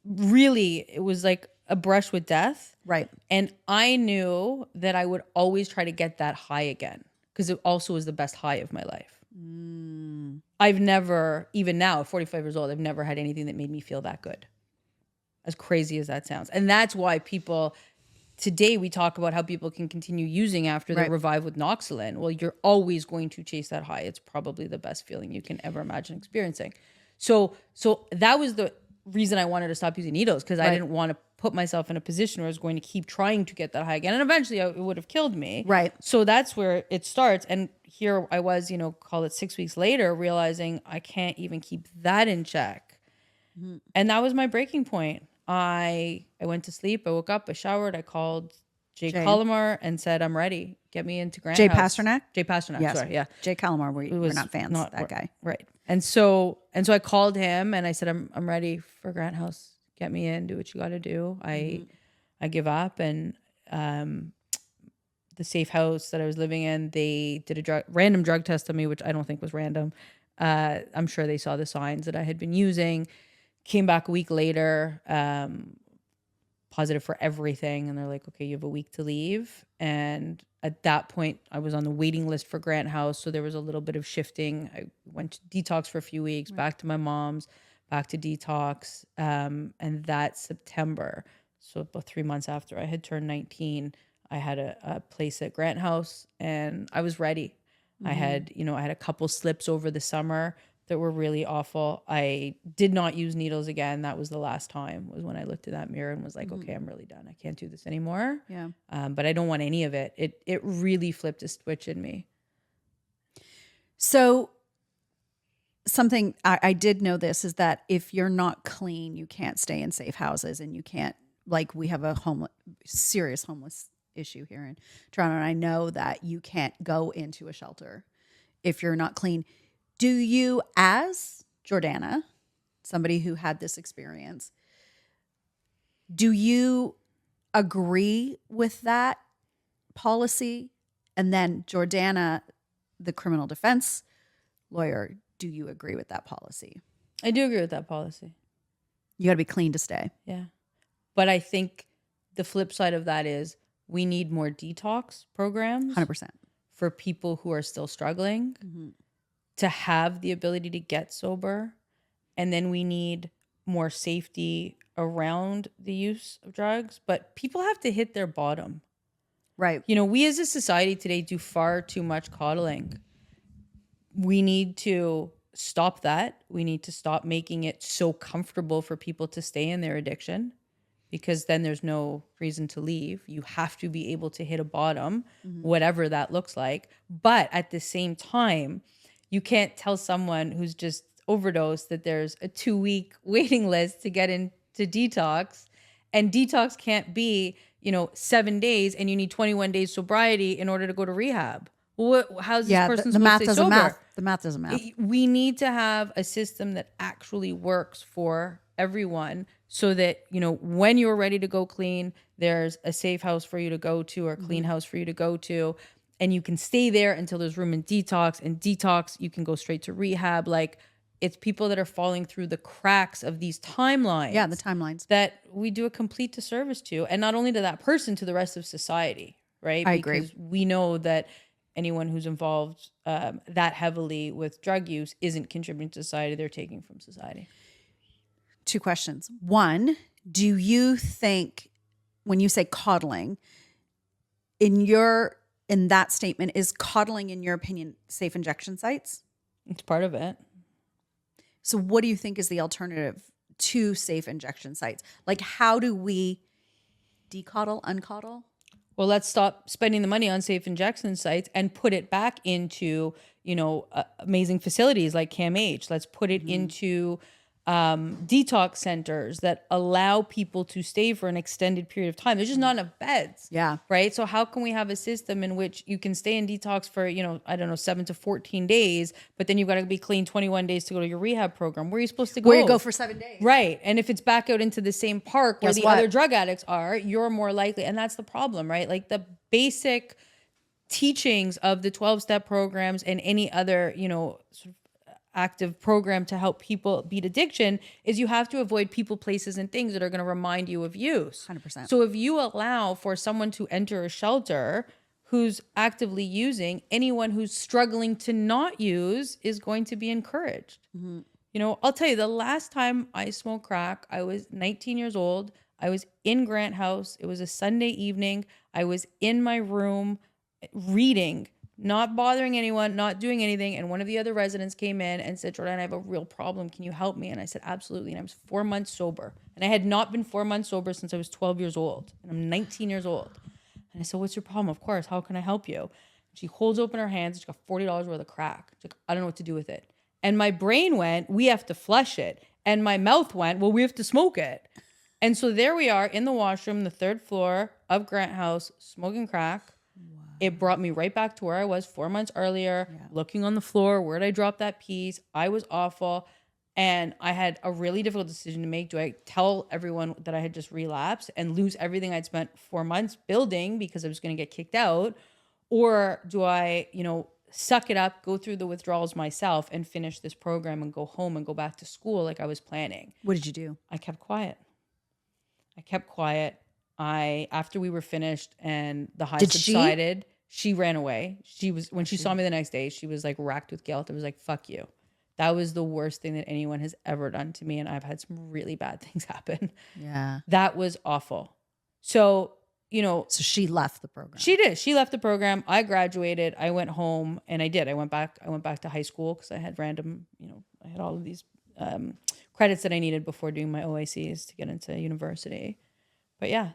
really, it was like a brush with death. Right. And I knew that I would always try to get that high again because it also was the best high of my life. I've never, even now at 45 years old, I've never had anything that made me feel that good. As crazy as that sounds. And that's why people, today we talk about how people can continue using after they're revived with Noxolin. Well, you're always going to chase that high. It's probably the best feeling you can ever imagine experiencing. So that was the reason I wanted to stop using needles, because I didn't want to put myself in a position where I was going to keep trying to get that high again. And eventually it would have killed me. Right. So that's where it starts. And here I was, you know, call it 6 weeks later, realizing I can't even keep that in check. And that was my breaking point. I went to sleep. I woke up. I showered. I called Jay Calamar and said, I'm ready. Get me into Grant Jay House. Pasternak? Jay Pasternak, Yes. sorry, yeah. Jay Calamar, we're not fans of that guy. Right. And so I called him and I said, I'm ready for Grant House. Get me in, do what you got to do. I give up. And the safe house that I was living in, they did a random drug test on me, which I don't think was random. I'm sure they saw the signs that I had been using. Came back a week later, positive for everything. And they're like, okay, you have a week to leave. And at that point, I was on the waiting list for Grant House. So there was a little bit of shifting. I went to detox for a few weeks, back to my mom's, back to detox. And that September, so about 3 months after I had turned 19, I had a place at Grant House and I was ready. I had a couple slips over the summer that were really awful. I did not use needles again. That was the last time, was when I looked in that mirror and was like, okay, I'm really done. I can't do this anymore. Yeah. But I don't want any of it. It really flipped a switch in me. So something I did know this is that if you're not clean, you can't stay in safe houses, and you can't, like, we have a serious homeless issue here in Toronto. And I know that you can't go into a shelter if you're not clean. Do you, as Jordana, somebody who had this experience, do you agree with that policy? And then Jordana, the criminal defense lawyer, do you agree with that policy? I do agree with that policy. You got to be clean to stay. Yeah. But I think the flip side of that is we need more detox programs 100%. for people who are still struggling to have the ability to get sober. And then we need more safety around the use of drugs. But people have to hit their bottom. Right. You know, we as a society today do far too much coddling. We need to stop that. We need to stop making it so comfortable for people to stay in their addiction, because then there's no reason to leave. You have to be able to hit a bottom, whatever that looks like. But at the same time, you can't tell someone who's just overdose, that there's a 2-week waiting list to get into detox, and detox can't be, 7 days and you need 21 days sobriety in order to go to rehab. How's this person the supposed math to stay doesn't sober? math. The math doesn't math. We need to have a system that actually works for everyone, so that, when you're ready to go clean, there's a safe house for you to go to, or a clean house for you to go to, and you can stay there until there's room in detox. And detox, you can go straight to rehab. Like, it's people that are falling through the cracks of these timelines. Yeah, the timelines. That we do a complete disservice to. And not only to that person, to the rest of society, right? I agree. Because we know that anyone who's involved that heavily with drug use isn't contributing to society. They're taking from society. 2 questions. One, do you think, when you say coddling, in that statement, is coddling, in your opinion, safe injection sites? It's part of it. So what do you think is the alternative to safe injection sites? Like, how do we decoddle, uncoddle? Well, let's stop spending the money on safe injection sites and put it back into, amazing facilities like CAMH. Let's put it into detox centers that allow people to stay for an extended period of time. There's just not enough beds. Yeah. Right. So how can we have a system in which you can stay in detox for, 7 to 14 days, but then you've got to be clean 21 days to go to your rehab program? Where are you supposed to go? Where you go for 7 days. Right. And if it's back out into the same park where Guess the what? other drug addicts are, you're more likely. And that's the problem, right? Like, the basic teachings of the 12-step programs and any other, sort of active program to help people beat addiction is you have to avoid people, places, and things that are going to remind you of use. 100%. So if you allow for someone to enter a shelter who's actively using, anyone who's struggling to not use is going to be encouraged. I'll tell you, the last time I smoked crack, I was 19 years old. I was in Grant House. It was a Sunday evening. I was in my room reading, not bothering anyone, not doing anything. And one of the other residents came in and said, Jordana, I have a real problem. Can you help me? And I said, absolutely. And I was 4 months sober. And I had not been 4 months sober since I was 12 years old. And I'm 19 years old. And I said, what's your problem? Of course. How can I help you? She holds open her hands. She's got $40 worth of crack. She's like, I don't know what to do with it. And my brain went, we have to flush it. And my mouth went, well, we have to smoke it. And so there we are in the washroom, the 3rd floor of Grant House, smoking crack. Wow. It brought me right back to where I was 4 months earlier, looking on the floor. Where'd I drop that piece? I was awful. And I had a really difficult decision to make. Do I tell everyone that I had just relapsed and lose everything I'd spent 4 months building because I was going to get kicked out? Or do I, suck it up, go through the withdrawals myself and finish this program and go home and go back to school like I was planning? What did you do? I kept quiet. After we were finished and the high subsided, she ran away. When she saw me the next day, she was like racked with guilt. I was like, fuck you. That was the worst thing that anyone has ever done to me. And I've had some really bad things happen. Yeah. That was awful. So, So she left the program. She did. She left the program. I graduated. I went home and I did. I went back to high school because I had I had all of these credits that I needed before doing my OICs to get into university. But yeah,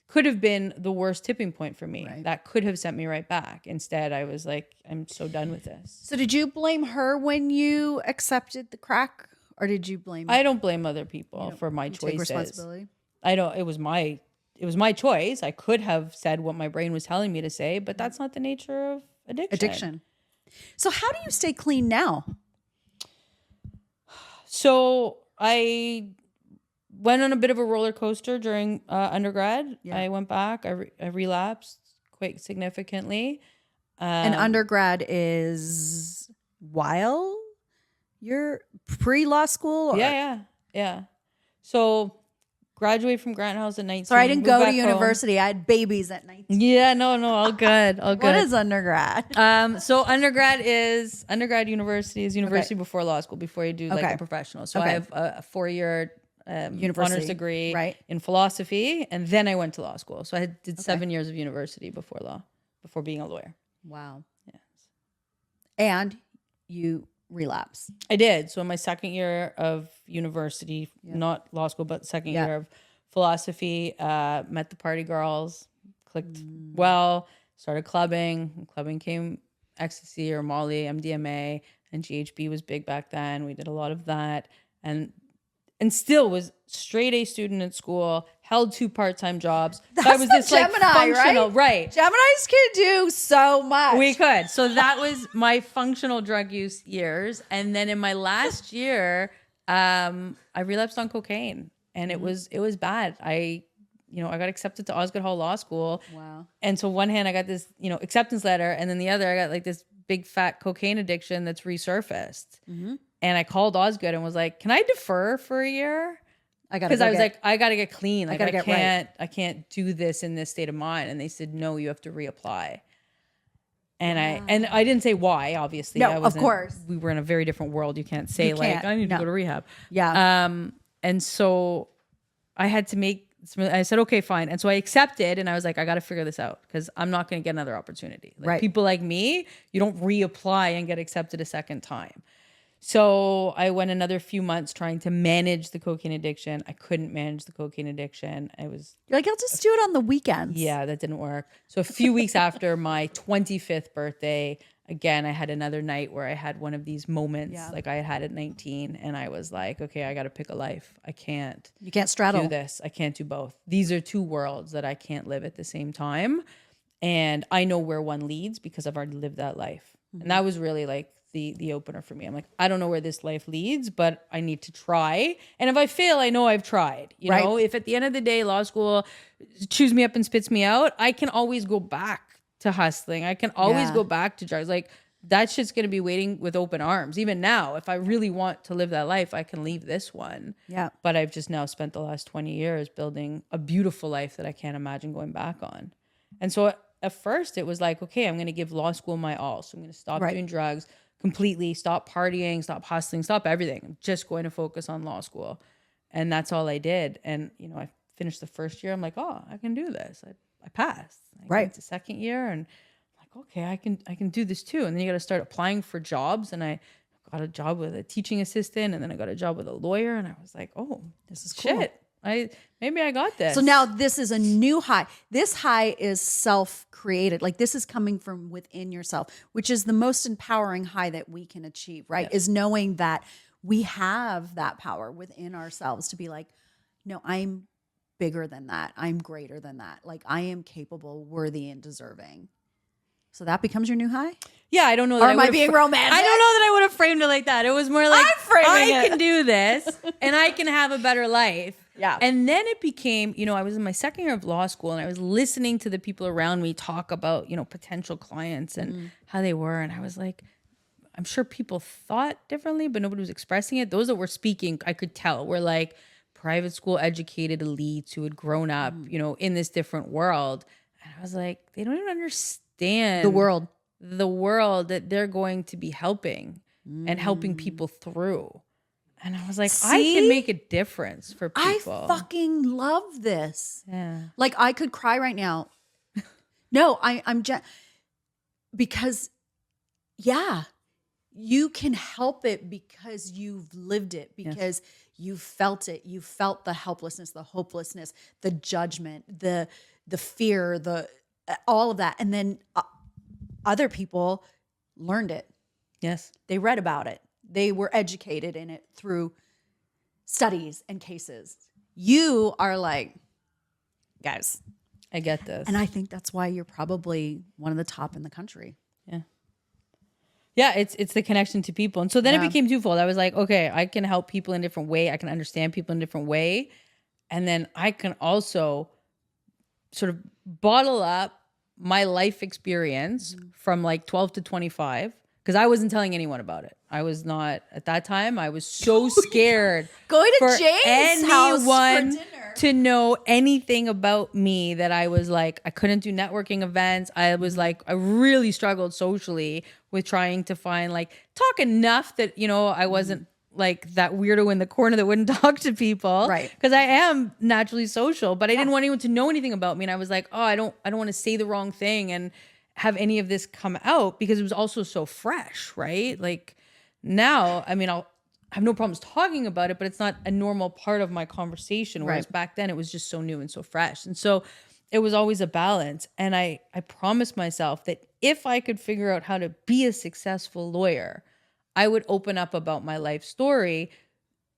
could have been the worst tipping point for me. Right. That could have sent me right back. Instead, I was like, I'm so done with this. So did you blame her when you accepted the crack, or did you blame? I don't blame other people for my choices. Take responsibility. I don't. It was my choice. I could have said what my brain was telling me to say, but that's not the nature of addiction. So how do you stay clean now? So I went on a bit of a roller coaster during undergrad. Yeah. I went back. I relapsed quite significantly. And undergrad is while you're pre-law school? Or? Yeah. So graduated from Grant House at 19. Sorry, I didn't go to university. Home. I had babies at 19. Yeah, no, all good. All good. What is undergrad? So undergrad university university before law school, before you do like a professional. So I have a 4-year honors degree in philosophy, and then I went to law school. So I did 7 years of university before being a lawyer. Wow. Yes. And you relapse. I did. So in my second year of university, not law school, but second year of philosophy, met the party girls, clicked well, started clubbing. Clubbing came ecstasy or Molly, MDMA. and GHB was big back then. We did a lot of that, and still was straight A student at school, held 2 part-time jobs. That's I was this Gemini, like functional, right? Geminis can do so much. We could. So that was my functional drug use years. And then in my last year, I relapsed on cocaine, and it was bad. I got accepted to Osgoode Hall Law School. Wow. And so one hand I got this, acceptance letter, and then the other I got like this big fat cocaine addiction that's resurfaced. And I called Osgoode and was like, "Can I defer for a year?" Because I was like, I got to get clean. Like I can't do this in this state of mind. And they said, "No, you have to reapply." And I didn't say why, obviously. No, of course. We were in a very different world. You can't say I need to go to rehab. Yeah. And so I had to I said, okay, fine. And so I accepted, and I was like, I got to figure this out because I'm not going to get another opportunity. Like people like me, you don't reapply and get accepted a second time. So I went another few months trying to manage the cocaine addiction. I couldn't manage the cocaine addiction. You're like, I'll just do it on the weekends. Yeah, that didn't work. So a few weeks after my 25th birthday, again, I had another night where I had one of these moments like I had at 19. And I was like, okay, I got to pick a life. You can't straddle do this. I can't do both. These are 2 worlds that I can't live at the same time. And I know where one leads because I've already lived that life. And that was really like the opener for me. I'm like, I don't know where this life leads, but I need to try. And if I fail, I know I've tried. You know, if at the end of the day, law school chews me up and spits me out, I can always go back to hustling. I can always go back to drugs. Like that shit's going to be waiting with open arms. Even now, if I really want to live that life, I can leave this one. Yeah. But I've just now spent the last 20 years building a beautiful life that I can't imagine going back on. And so at first it was like, okay, I'm going to give law school my all. So I'm going to stop doing drugs completely, stop partying, stop hustling, stop everything. I'm just going to focus on law school. And that's all I did. And, I finished the first year. I'm like, oh, I can do this. I passed. I went to second year and I'm like, okay, I can do this too. And then you got to start applying for jobs. And I got a job with a teaching assistant, and then I got a job with a lawyer. And I was like, oh, this is cool. Shit. Maybe I got this. So now this is a new high. This high is self-created. Like this is coming from within yourself, which is the most empowering high that we can achieve, right? Is knowing that we have that power within ourselves to be like, no, I'm bigger than that. I'm greater than that. Like I am capable, worthy, and deserving. So that becomes your new high? Yeah, I don't know. Or am I being romantic? I don't know that I would have framed it like that. It was more like, I can do this and I can have a better life. Yeah. And then it became, I was in my second year of law school and I was listening to the people around me talk about, potential clients and how they were. And I was like, I'm sure people thought differently, but nobody was expressing it. Those that were speaking, I could tell, were like private school educated elites who had grown up, in this different world. And I was like, they don't even understand the world that they're going to be helping and helping people through. And I was like, I can make a difference for people. I fucking love this. Yeah. Like I could cry right now. No, I'm just because you can help it because you've lived it, because you felt it. You felt the helplessness, the hopelessness, the judgment, the fear, all of that. And then other people learned it. Yes. They read about it. They were educated in it through studies and cases. You are like, guys, I get this. And I think that's why you're probably one of the top in the country. Yeah. Yeah, it's the connection to people. And so then it became twofold. I was like, okay, I can help people in a different way. I can understand people in a different way. And then I can also sort of bottle up my life experience from like 12 to 25. Because I wasn't telling anyone about it. I was not, at that time, I was so scared going to for Jane's house for dinner to know anything about me that I was like, I couldn't do networking events. I was like, I really struggled socially with trying to find talk enough that, I wasn't like that weirdo in the corner that wouldn't talk to people. Right. Because I am naturally social, but I didn't want anyone to know anything about me. And I was like, oh, I don't want to say the wrong thing and have any of this come out because it was also so fresh, right? Like now, I mean, I have no problems talking about it, but it's not a normal part of my conversation. Whereas back then it was just so new and so fresh. And so it was always a balance. And I promised myself that if I could figure out how to be a successful lawyer, I would open up about my life story,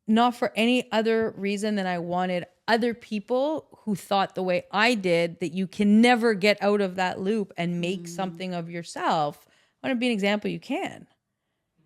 not for any other reason than I wanted other people who thought the way I did, that you can never get out of that loop and make something of yourself. I want to be an example you can.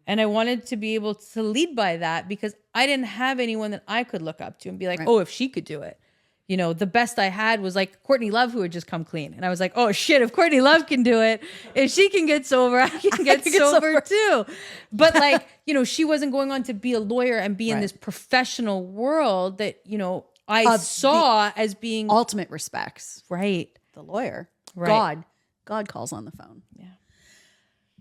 And I wanted to be able to lead by that, because I didn't have anyone that I could look up to and be like, oh, if she could do it. You know, the best I had was like Courtney Love, who had just come clean. And I was like, oh shit, if Courtney Love can do it, if she can get sober, I can get sober too. But like, you know, she wasn't going on to be a lawyer and be in this professional world that, you know, I saw as being ultimate respects. Right. The lawyer. Right. God calls on the phone. Yeah.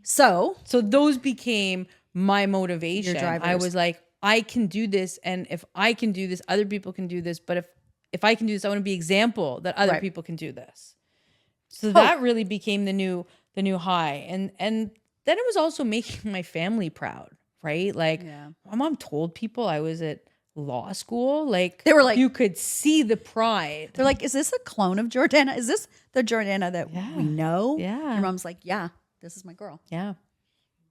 So those became my motivation. Your drivers. I was like, I can do this. And if I can do this, other people can do this. But if I can do this, I want to be example that other people can do this. So that really became the new high. And then it was also making my family proud, right? Like my mom told people I was at law school. Like they were like, you could see the pride. They're like, is this a clone of Jordana? Is this the Jordana that we know? Yeah. Your mom's like, yeah, this is my girl. Yeah.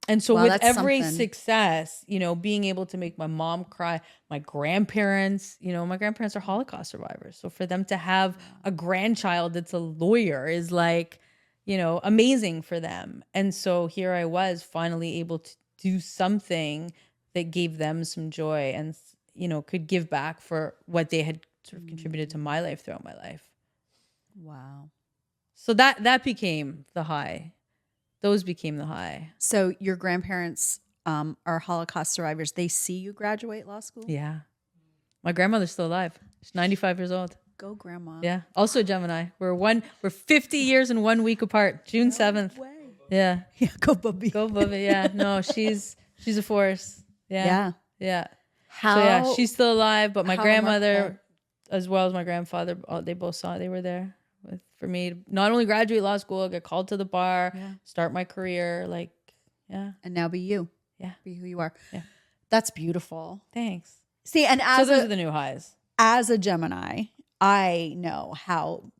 And so with every success, you know, being able to make my mom cry, my grandparents are Holocaust survivors. So for them to have a grandchild that's a lawyer is like, you know, amazing for them. And so here I was finally able to do something that gave them some joy and, you know, could give back for what they had sort of contributed to my life throughout my life. Wow. So that became the high. Those became the high. So your grandparents are Holocaust survivors. They see you graduate law school? Yeah. My grandmother's still alive. She's 95 years old. Go, Grandma. Yeah. Also Gemini. We're 50 years and 1 week apart. June 7th. Way. Yeah. Yeah. Go, Bubby. Go, Bubby. Yeah. No, she's a force. Yeah. Yeah. Yeah. How? So yeah, she's still alive, but my how grandmother, remarkable. as well as my grandfather, they both saw it. They were there for me to not only graduate law school, get called to the bar, start my career, like, yeah. And now be you. Yeah. Be who you are. Yeah. That's beautiful. Thanks. See, and So those are the new highs. As a Gemini, I know how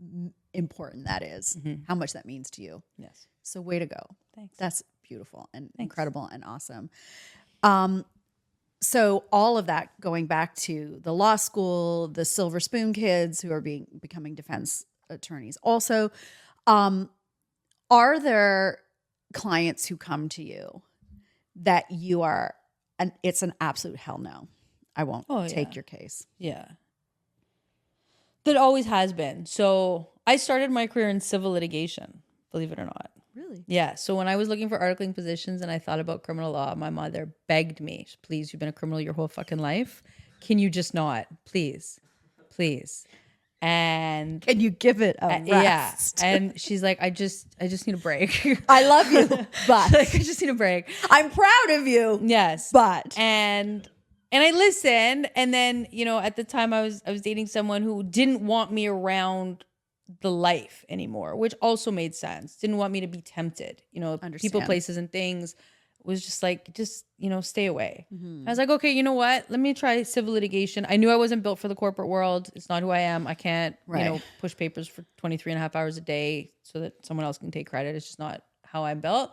important that is, how much that means to you. Yes. So way to go. Thanks. That's beautiful and Thanks. incredible and awesome. So all of that going back to the law school, the Silver Spoon kids who are becoming defense attorneys. Also, are there clients who come to you that you are, and it's an absolute hell no, I won't take your case? Yeah. That always has been. So I started my career in civil litigation, believe it or not. Really? Yeah. So when I was looking for articling positions and I thought about criminal law, my mother begged me, please, you've been a criminal your whole fucking life. Can you just not? Please. Please. And can you give it a rest? Yeah. And she's like, I just need a break. I love you, but like, I just need a break. I'm proud of you. Yes. But and I listened, and then, you know, at the time I was dating someone who didn't want me around the life anymore, which also made sense. Didn't want me to be tempted, you know, people, places, and things. Was just like, you know, stay away. I was like, okay, you know what? Let me try civil litigation. I knew I wasn't built for the corporate world. It's not who I am. I can't, you know, push papers for 23 and a half hours a day so that someone else can take credit. It's just not how I'm built.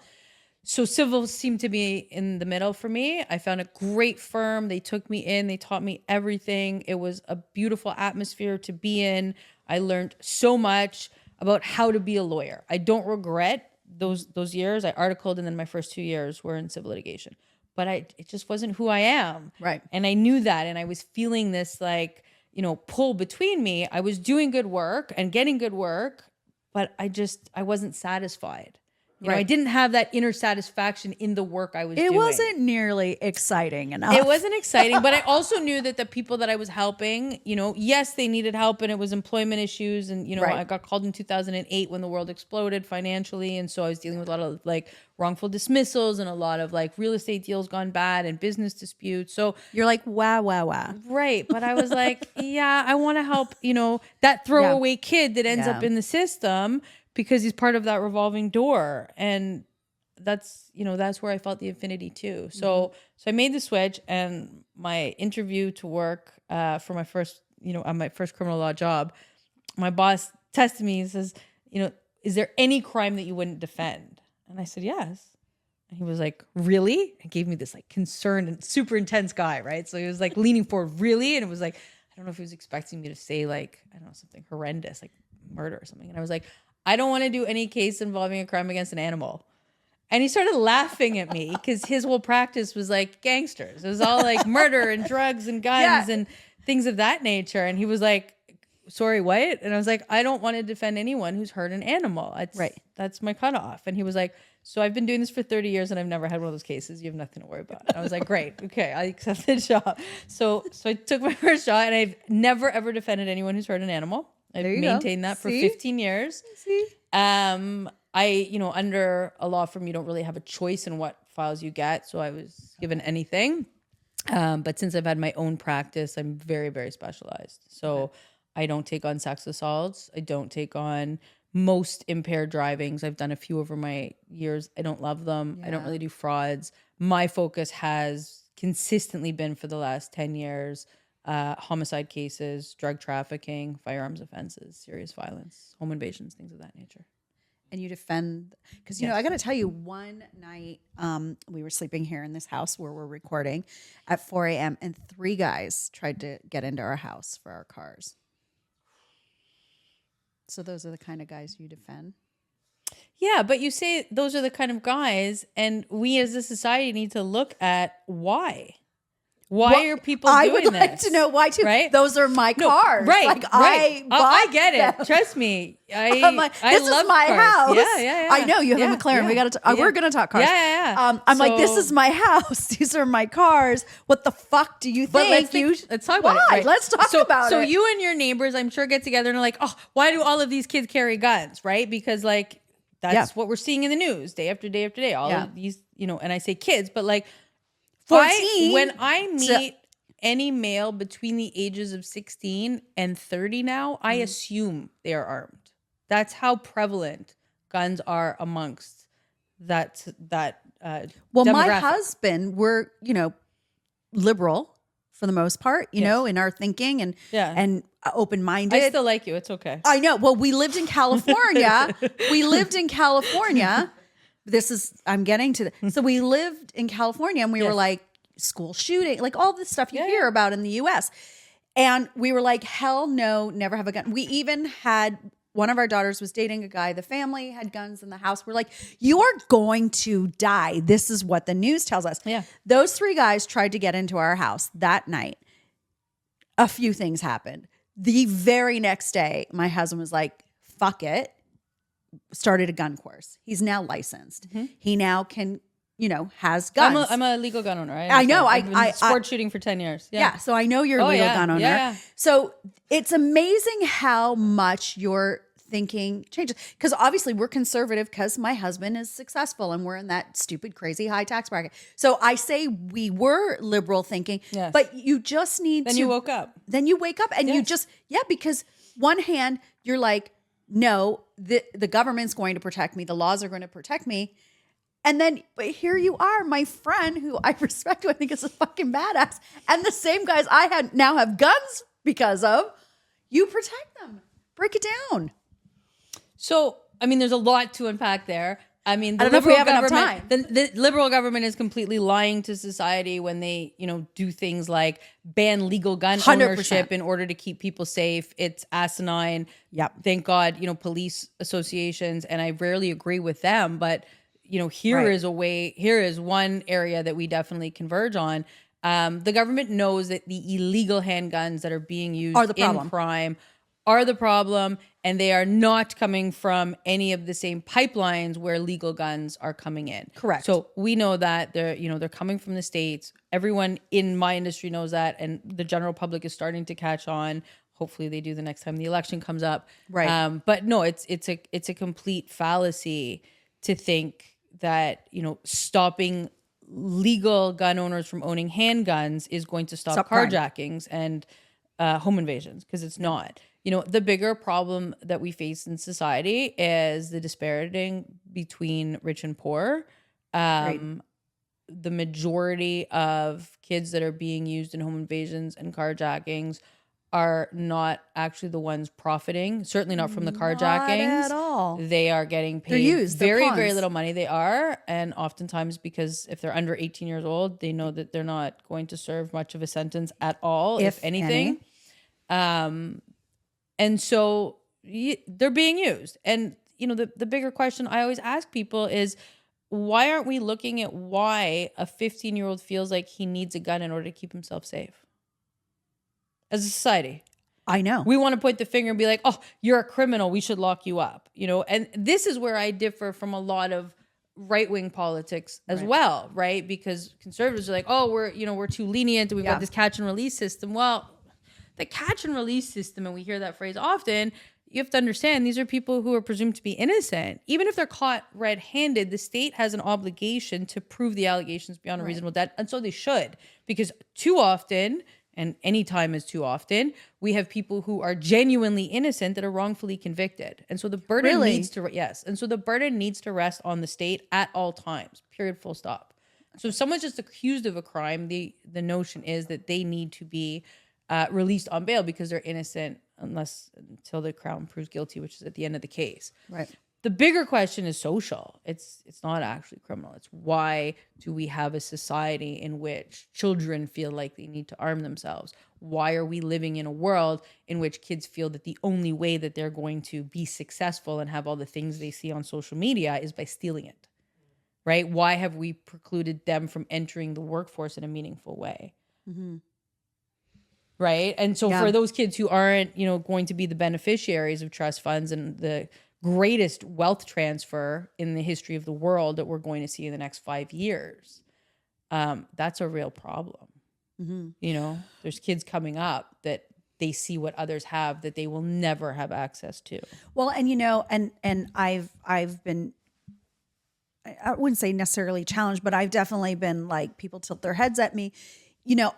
So civil seemed to be in the middle for me. I found a great firm. They took me in. They taught me everything. It was a beautiful atmosphere to be in. I learned so much about how to be a lawyer. I don't regret those years. I articled, and then my first 2 years were in civil litigation. But it just wasn't who I am. Right. And I knew that, and I was feeling this, like, you know, pull between me. I was doing good work and getting good work, but I wasn't satisfied. You know, I didn't have that inner satisfaction in the work I was doing. It wasn't nearly exciting enough. It wasn't exciting, but I also knew that the people that I was helping, you know, yes, they needed help, and it was employment issues. And, you know, I got called in 2008 when the world exploded financially. And so I was dealing with a lot of like wrongful dismissals and a lot of like real estate deals gone bad and business disputes. So you're like, wow. Right. But I was like, yeah, I want to help, you know, that throwaway kid that ends up in the system, because he's part of that revolving door. And that's, you know, that's where I felt the affinity too. So I made the switch, and my interview to work for my first, you know, my first criminal law job, my boss tested me and says, you know, is there any crime that you wouldn't defend? And I said, yes. And he was like, really? And gave me this like concerned and super intense guy, right? So he was like leaning forward, really? And it was like, I don't know if he was expecting me to say like, I don't know, something horrendous, like murder or something. And I was like, I don't want to do any case involving a crime against an animal. And he started laughing at me because his whole practice was like gangsters. It was all like murder and drugs and guns and things of that nature. And he was like, sorry, what? And I was like, I don't want to defend anyone who's hurt an animal. That's my cutoff. And he was like, so I've been doing this for 30 years and I've never had one of those cases. You have nothing to worry about. And I was like, great. Okay. I accept the job. So I took my first shot and I've never, ever defended anyone who's hurt an animal. I've maintained that for 15 years. Under a law firm, you don't really have a choice in what files you get. So I was given anything. But since I've had my own practice, I'm very, very specialized. So I don't take on sex assaults. I don't take on most impaired drivings. I've done a few over my years. I don't love them. I don't really do frauds. My focus has consistently been for the last 10 years, homicide cases, drug trafficking, firearms offenses, serious violence, home invasions, things of that nature. And you defend, because, you know, I got to tell you, one night we were sleeping here in this house where we're recording at 4 a.m. and 3 guys tried to get into our house for our cars. So those are the kind of guys you defend? Yeah, but you say those are the kind of guys, and we as a society need to look at why. Why are people doing this? I would like to know why too. Right? Those are my cars. Right. Like right. I get it. them. Trust me. I'm like, this is my cars. house. Yeah. I know you have a McLaren. We got to. We're gonna talk cars. Yeah. I'm like, this is my house. These are my cars. What the fuck do you think? Let's talk about it. Right. Let's talk about it. So you and your neighbors, I'm sure, get together and are like, oh, why do all of these kids carry guns? Right? Because like that's what we're seeing in the news day after day after day. All of these, you know, and I say kids, but like 14. when I meet any male between the ages of 16 and 30 now, I assume they are armed. That's how prevalent guns are amongst that well, demographic. my husband, we're, you know, liberal for the most part, you know, in our thinking and open-minded. I still like you. It's okay. I know. Well, we lived in California. I'm getting to so we lived in California and we were like, school shooting, like all this stuff you hear about in the US. And we were like, hell no, never have a gun. We even had, one of our daughters was dating a guy. The family had guns in the house. We're like, you are going to die. This is what the news tells us. Yeah. Those 3 guys tried to get into our house that night. A few things happened. The very next day, my husband was like, fuck it. Started a gun course. He's now licensed. He now can, you know, has guns. I'm a legal gun owner. I know. I've been sport shooting for 10 years. Yeah. So I know you're a legal gun owner. Yeah. So it's amazing how much your thinking changes. Because obviously we're conservative because my husband is successful and we're in that stupid, crazy high tax bracket. So I say we were liberal thinking, but you just need Then you woke up. Then you wake up and you just, because one hand you're like, no, the government's going to protect me. The laws are going to protect me. And then, but here you are, my friend who I respect, who I think is a fucking badass. And the same guys I now have guns because of, you protect them. Break it down. So, I mean, there's a lot to unpack there. I mean, I don't know if we have enough time. The liberal government is completely lying to society when they, you know, do things like ban legal gun 100%. ownership in order to keep people safe. It's asinine. Yep. Thank God, you know, police associations, and I rarely agree with them, but you know, here is one area that we definitely converge on. The government knows that the illegal handguns that are being used in crime are the problem, and they are not coming from any of the same pipelines where legal guns are coming in. Correct. So we know that they're coming from the States. Everyone in my industry knows that, and the general public is starting to catch on. Hopefully they do the next time the election comes up. Right. But no, it's a complete fallacy to think that, you know, stopping legal gun owners from owning handguns is going to stop carjackings and home invasions, because it's not. You know, the bigger problem that we face in society is the disparity between rich and poor. The majority of kids that are being used in home invasions and carjackings are not actually the ones profiting, certainly not from the Not carjackings. at all. They are getting paid used. They're very, pawns. very little money. They are. And oftentimes, because if they're under 18 years old, they know that they're not going to serve much of a sentence at all, if anything. And so they're being used. And, you know, the bigger question I always ask people is, why aren't we looking at why a 15-year-old feels like he needs a gun in order to keep himself safe? As a society, I know. we want to point the finger and be like, oh, you're a criminal, we should lock you up, you know? And this is where I differ from a lot of right-wing politics as well, right? Because conservatives are like, oh, we're too lenient and we've got this catch and release system. Well, the catch and release system, and we hear that phrase often, you have to understand these are people who are presumed to be innocent. Even if they're caught red-handed, the state has an obligation to prove the allegations beyond a reasonable doubt. And so they should, because too often, and any time is too often, we have people who are genuinely innocent that are wrongfully convicted. And so the burden needs to, and so the burden needs to rest on the state at all times, period, full stop. So if someone's just accused of a crime, the notion is that they need to be released on bail because they're innocent until the Crown proves guilty, which is at the end of the case. Right. The bigger question is social. It's not actually criminal. It's why do we have a society in which children feel like they need to arm themselves? Why are we living in a world in which kids feel that the only way that they're going to be successful and have all the things they see on social media is by stealing it? Right? Why have we precluded them from entering the workforce in a meaningful way? Mm-hmm. Right? And so for those kids who aren't, going to be the beneficiaries of trust funds and the greatest wealth transfer in the history of the world that we're going to see in the next 5 years, that's a real problem. Mm-hmm. There's kids coming up that they see what others have that they will never have access to. Well, and and I've been, I wouldn't say necessarily challenged, but I've definitely been like, people tilt their heads at me.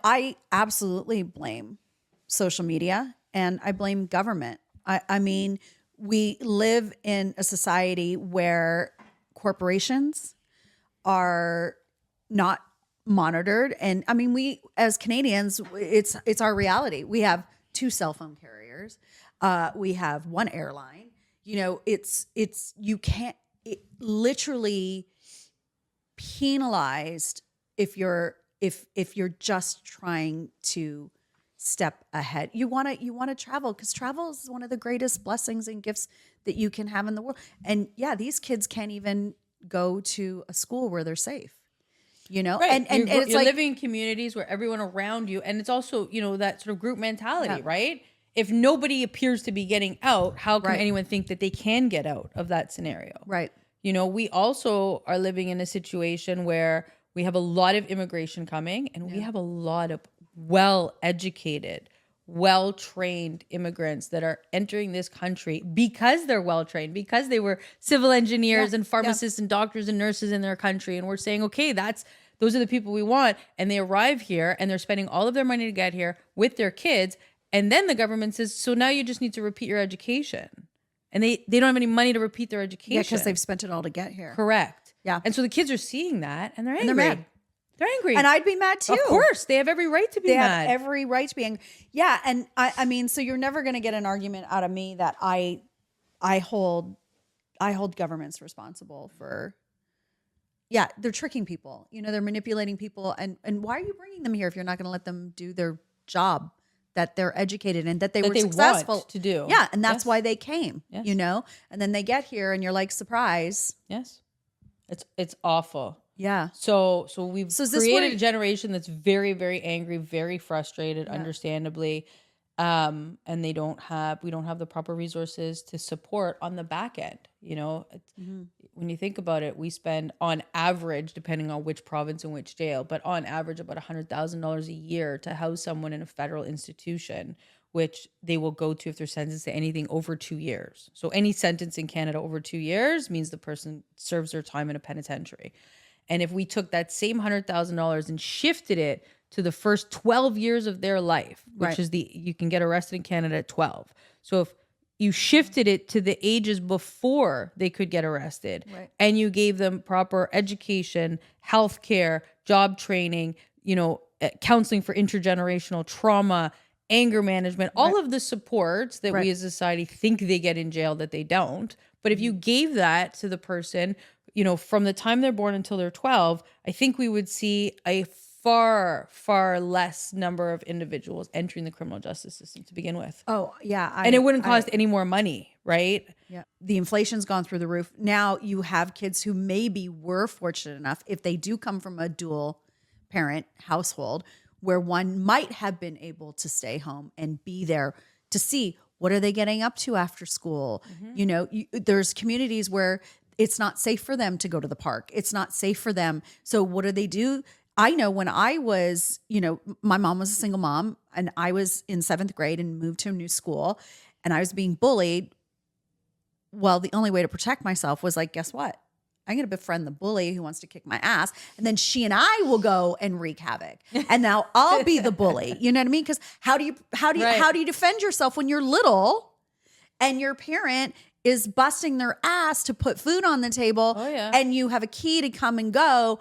I absolutely blame social media and I blame government. I mean, we live in a society where corporations are not monitored. And I mean, we as Canadians, it's our reality. We have 2 cell phone carriers. We have 1 airline. You can't literally penalized if you're just trying to step ahead. You want to travel because travel is one of the greatest blessings and gifts that you can have in the world. And these kids can't even go to a school where they're safe. Right. And it's you're like living in communities where everyone around you, and it's also, that sort of group mentality, right? If nobody appears to be getting out, how can anyone think that they can get out of that scenario? Right. We also are living in a situation where we have a lot of immigration coming and we have a lot of well-educated, well-trained immigrants that are entering this country because they're well-trained, because they were civil engineers and pharmacists and doctors and nurses in their country. And we're saying, okay, those are the people we want. And they arrive here and they're spending all of their money to get here with their kids. And then the government says, so now you just need to repeat your education. And they don't have any money to repeat their education. Yeah, because they've spent it all to get here. Correct. Yeah. And so the kids are seeing that and they're angry. And they're mad. They're angry. And I'd be mad too. Of course. They have every right to be mad. They have every right to be angry. Yeah. And I mean, so you're never going to get an argument out of me that I hold governments responsible for, they're tricking people. They're manipulating people. And why are you bringing them here if you're not going to let them do their job, that they're educated and that they were successful want to do? Yeah. And that's why they came, Yes. and then they get here and you're like, surprise. Yes. It's awful. Yeah. So we've created a generation that's very, very angry, very frustrated, understandably. And we don't have the proper resources to support on the back end. When you think about it, we spend on average, depending on which province and which jail, but on average about $100,000 a year to house someone in a federal institution, which they will go to if they're sentenced to anything over 2 years. So any sentence in Canada over 2 years means the person serves their time in a penitentiary. And if we took that same $100,000 and shifted it to the first 12 years of their life, which is you can get arrested in Canada at 12. So if you shifted it to the ages before they could get arrested and you gave them proper education, healthcare, job training, counseling for intergenerational trauma, anger management, all of the supports that Right. we as a society think they get in jail that they don't. But if you gave that to the person, from the time they're born until they're 12, I think we would see a far, far less number of individuals entering the criminal justice system to begin with. Oh, yeah. And it wouldn't cost any more money, right? Yeah. The inflation's gone through the roof. Now you have kids who maybe were fortunate enough, if they do come from a dual parent household, where one might have been able to stay home and be there to see what are they getting up to after school. There's communities where it's not safe for them to go to the park. It's not safe for them. So what do they do? I know when I was, my mom was a single mom and I was in 7th grade and moved to a new school and I was being bullied. Well, the only way to protect myself was like, guess what? I'm going to befriend the bully who wants to kick my ass. And then she and I will go and wreak havoc. And now I'll be the bully. You know what I mean? Because how do you defend yourself when you're little and your parent is busting their ass to put food on the table and you have a key to come and go?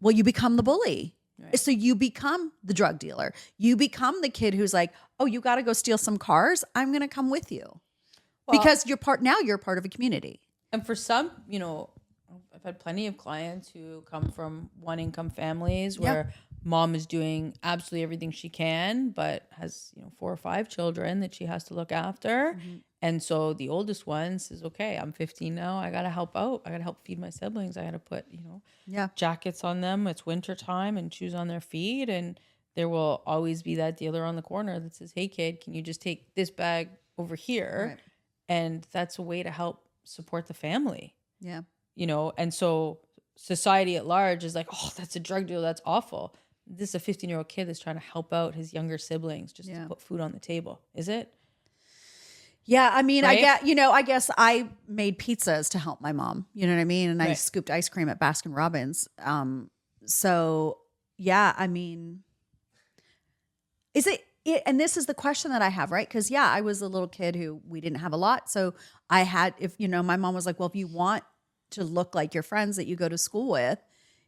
Well, you become the bully. Right. So you become the drug dealer. You become the kid who's like, oh, you got to go steal some cars. I'm going to come with you. Because you're part of a community. And for some, I've had plenty of clients who come from one income families where mom is doing absolutely everything she can, but has, 4 or 5 children that she has to look after. Mm-hmm. And so the oldest one says, okay, I'm 15 now. I got to help out. I got to help feed my siblings. I got to put, jackets on them. It's winter time and shoes on their feet. And there will always be that dealer on the corner that says, hey kid, can you just take this bag over here? Right. And that's a way to help support the family. Yeah. And so society at large is like, oh, that's a drug deal. That's awful. This is a 15-year-old kid that's trying to help out his younger siblings just to put food on the table. Is it? Yeah. I mean, right? I guess I made pizzas to help my mom, you know what I mean? And I scooped ice cream at Baskin Robbins. So yeah, I mean, is it, and this is the question that I have, right? Because I was a little kid who we didn't have a lot. So I had, my mom was like, well, if you want to look like your friends that you go to school with,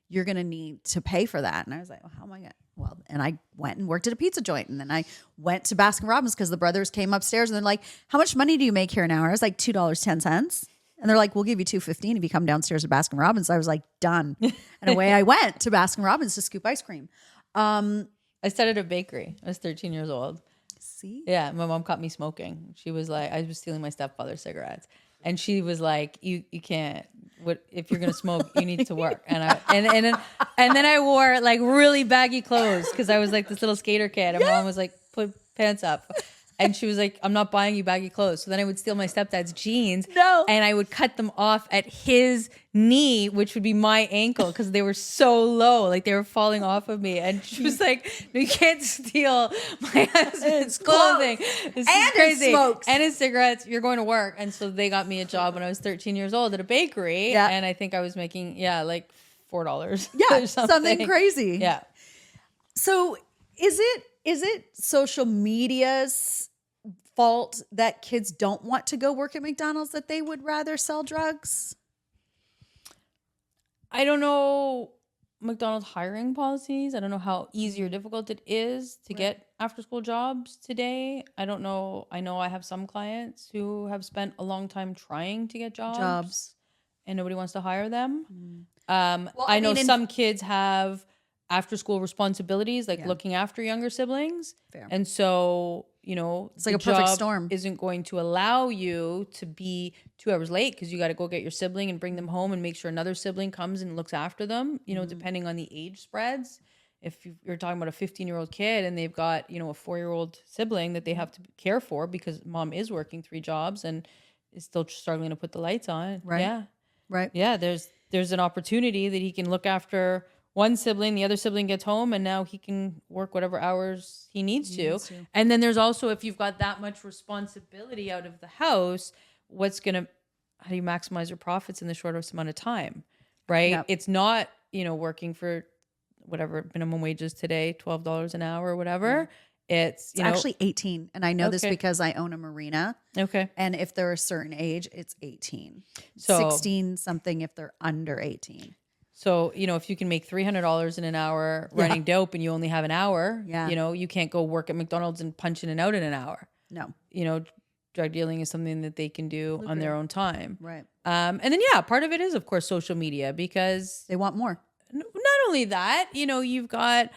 you're going to need to pay for that. And I was like, well, how am I going to? Well, and I went and worked at a pizza joint. And then I went to Baskin Robbins because the brothers came upstairs and they're like, how much money do you make here an hour? I was like, $2.10. And they're like, we'll give you $2.15 if you come downstairs to Baskin Robbins. I was like, done. And away I went to Baskin Robbins to scoop ice cream. I started a bakery. I was 13 years old. See? Yeah, my mom caught me smoking. She was like, I was stealing my stepfather's cigarettes. And she was like, you can't. What if you're gonna smoke? You need to work. And then I wore like really baggy clothes because I was like this little skater kid. And mom was like, put pants up. And she was like, I'm not buying you baggy clothes. So then I would steal my stepdad's jeans. No. And I would cut them off at his knee, which would be my ankle because they were so low. Like they were falling off of me. And she was like, no, you can't steal my husband's clothing. This is crazy. His smokes. And his cigarettes. You're going to work. And so they got me a job when I was 13 years old at a bakery. Yeah. And I think I was making, like $4. Yeah. Something crazy. Yeah. So is it social media's fault that kids don't want to go work at McDonald's, that they would rather sell drugs? I don't know McDonald's hiring policies. I don't know how easy or difficult it is to get after school jobs today. I don't know. I know I have some clients who have spent a long time trying to get jobs. And nobody wants to hire them. I know some kids have after school responsibilities, like looking after younger siblings. Fair. And so, it's like a perfect storm. Isn't going to allow you to be 2 hours late because you got to go get your sibling and bring them home and make sure another sibling comes and looks after them, depending on the age spreads. If you're talking about a 15-year-old kid and they've got, a 4-year-old sibling that they have to care for because mom is working 3 jobs and is still struggling to put the lights on. Right. Yeah. Right. Yeah. There's an opportunity that he can look after one sibling, the other sibling gets home, and now he can work whatever hours he needs to. And then there's also, if you've got that much responsibility out of the house, how do you maximize your profits in the shortest amount of time, right? Yep. It's not, working for whatever minimum wage is today, $12 an hour or whatever. Yeah. It's actually 18. And I know this because I own a marina. Okay. And if they're a certain age, it's 18. So 16 something if they're under 18. So, if you can make $300 in an hour running dope and you only have an hour, Yeah. you can't go work at McDonald's and punch in and out in an hour. No. Drug dealing is something that they can do on their own time. Right. And then, part of it is, of course, social media, because They want more. not only that, you've got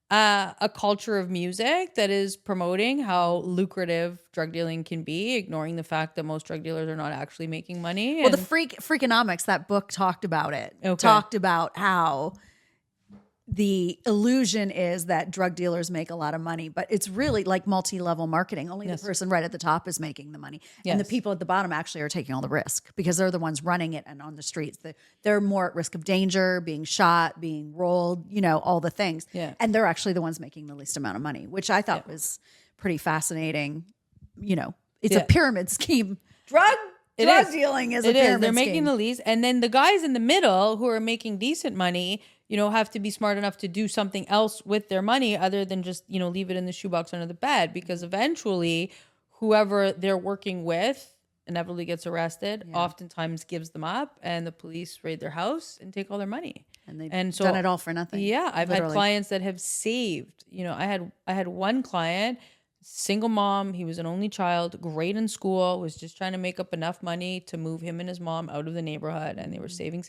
a culture of music that is promoting how lucrative drug dealing can be, ignoring the fact that most drug dealers are not actually making money. Well, the Freakonomics, that book talked about it. Okay. Talked about how the illusion is that drug dealers make a lot of money, but it's really like multi-level marketing. Only the person right at the top is making the money. And the people at the bottom actually are taking all the risk because they're the ones running it and on the streets. They're more at risk of danger, being shot, being rolled, all the things. Yeah. And they're actually the ones making the least amount of money, which I thought was pretty fascinating. It's a pyramid scheme. Drug dealing is a pyramid scheme. They're making the least. And then the guys in the middle who are making decent money, have to be smart enough to do something else with their money other than just, leave it in the shoebox under the bed, because eventually whoever they're working with inevitably gets arrested, oftentimes gives them up, and the police raid their house and take all their money. And they've done it all for nothing. Yeah. I've had clients that have saved, I had one client, single mom. He was an only child, great in school, was just trying to make up enough money to move him and his mom out of the neighborhood. And they were saving.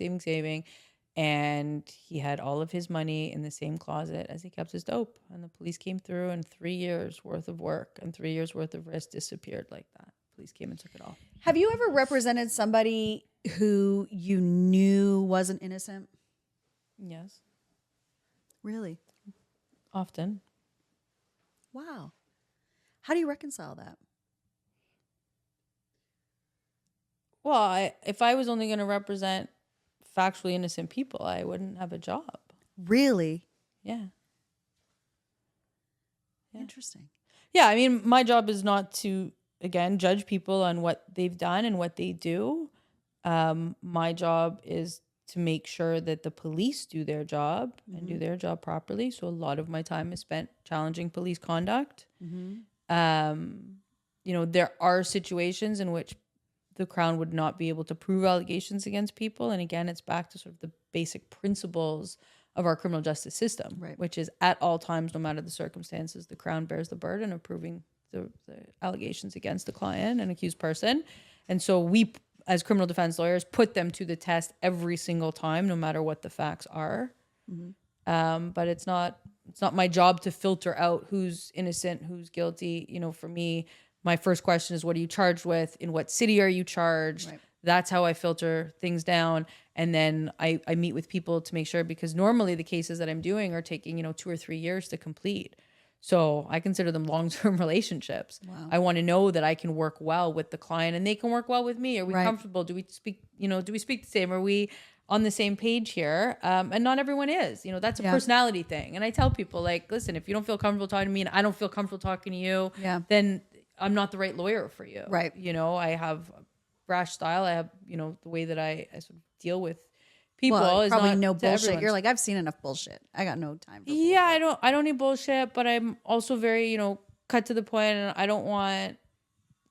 And he had all of his money in the same closet as he kept his dope. And the police came through, and 3 years worth of work and 3 years worth of risk disappeared like that. Police came and took it all. Have you ever represented somebody who you knew wasn't innocent? Yes. Really? Often. Wow. How do you reconcile that? Well, if I was only going to represent factually innocent people, I wouldn't have a job. Really? Yeah. Interesting. Yeah, I mean, my job is not to, again, judge people on what they've done and what they do. My job is to make sure that the police do their job and do their job properly. So a lot of my time is spent challenging police conduct. There are situations in which the Crown would not be able to prove allegations against people. And again, it's back to sort of the basic principles of our criminal justice system, which is at all times, no matter the circumstances, the Crown bears the burden of proving the allegations against the client and accused person. And so we, as criminal defense lawyers, put them to the test every single time, no matter what the facts are. But it's not my job to filter out who's innocent, who's guilty. For me, my first question is, what are you charged with? In what city are you charged? Right. That's how I filter things down. And then I meet with people to make sure, because normally the cases that I'm doing are taking, 2 or 3 years to complete. So I consider them long-term relationships. Wow. I want to know that I can work well with the client and they can work well with me. Are we comfortable? Do we speak the same? Are we on the same page here? And not everyone is, that's a personality thing. And I tell people, like, listen, if you don't feel comfortable talking to me and I don't feel comfortable talking to you, then I'm not the right lawyer for you. Right. I have a brash style. I have, the way that I sort of deal with people is probably not no bullshit. everyone's. You're like, I've seen enough bullshit. I got no time for bullshit. Yeah, I don't need bullshit, but I'm also very, cut to the point, and I don't want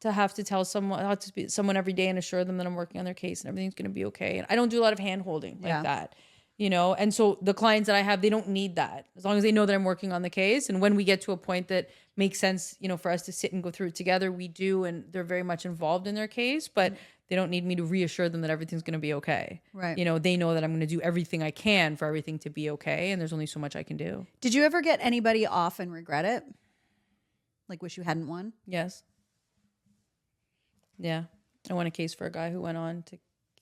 to have to tell someone every day and assure them that I'm working on their case and everything's going to be okay. And I don't do a lot of hand holding like that. And so the clients that I have, they don't need that, as long as they know that I'm working on the case. And when we get to a point that makes sense, for us to sit and go through it together, we do. And they're very much involved in their case, but they don't need me to reassure them that everything's going to be okay. Right. They know that I'm going to do everything I can for everything to be okay. And there's only so much I can do. Did you ever get anybody off and regret it? Like, wish you hadn't won? Yes. Yeah. I won a case for a guy who went on to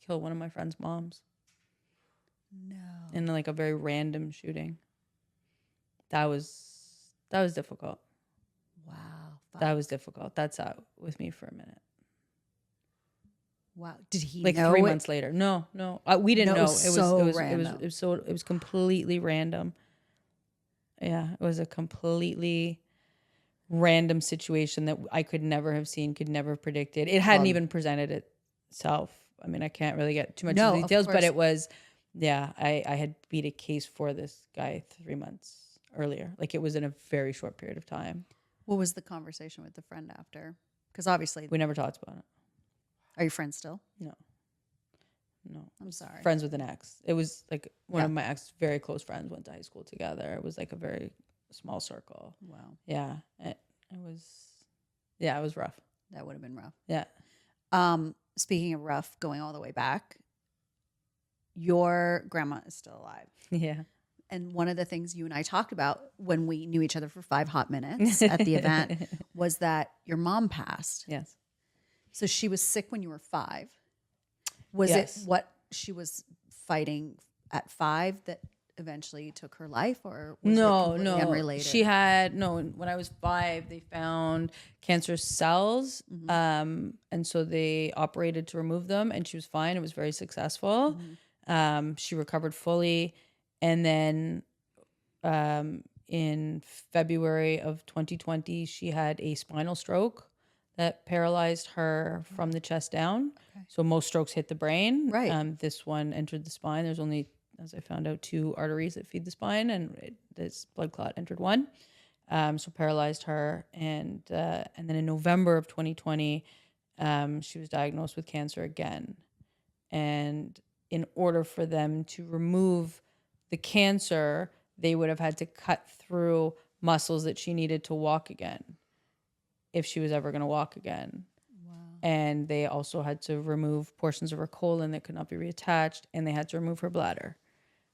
kill one of my friend's moms. No. In like a very random shooting. That was difficult. Wow. Fuck. That was difficult. That sat with me for a minute. Wow. Did he like know 3 it? months later? No. We didn't know. It was completely random. Yeah, it was a completely random situation that I could never have seen, could never have predicted. It hadn't even presented itself. I mean, I can't really get too much into the details, but it was, I had beat a case for this guy 3 months earlier. Like, it was in a very short period of time. What was the conversation with the friend after? Because obviously we never talked about it. Are you friends still? No. I'm sorry. friends with an ex. It was like one of my ex very close friends went to high school together. It was like a very small circle. Wow. Yeah. It was rough. That would have been rough. Yeah. Speaking of rough, going all the way back, your grandma is still alive. Yeah. And one of the things you and I talked about when we knew each other for 5 hot minutes at the event was that your mom passed. Yes. So she was sick when you were 5. Was Yes. it what she was fighting at 5 that eventually took her life, or was it completely unrelated? When I was 5, they found cancerous cells. And so they operated to remove them, and she was fine. It was very successful. She recovered fully. And then in February of 2020, she had a spinal stroke that paralyzed her from the chest down. Okay. So most strokes hit the brain. Right. This one entered the spine. There's only, as I found out, 2 arteries that feed the spine, and this blood clot entered one. So paralyzed her. And then in November of 2020, she was diagnosed with cancer again. And in order for them to remove the cancer, they would have had to cut through muscles that she needed to walk again, if she was ever going to walk again. Wow. And they also had to remove portions of her colon that could not be reattached, and they had to remove her bladder.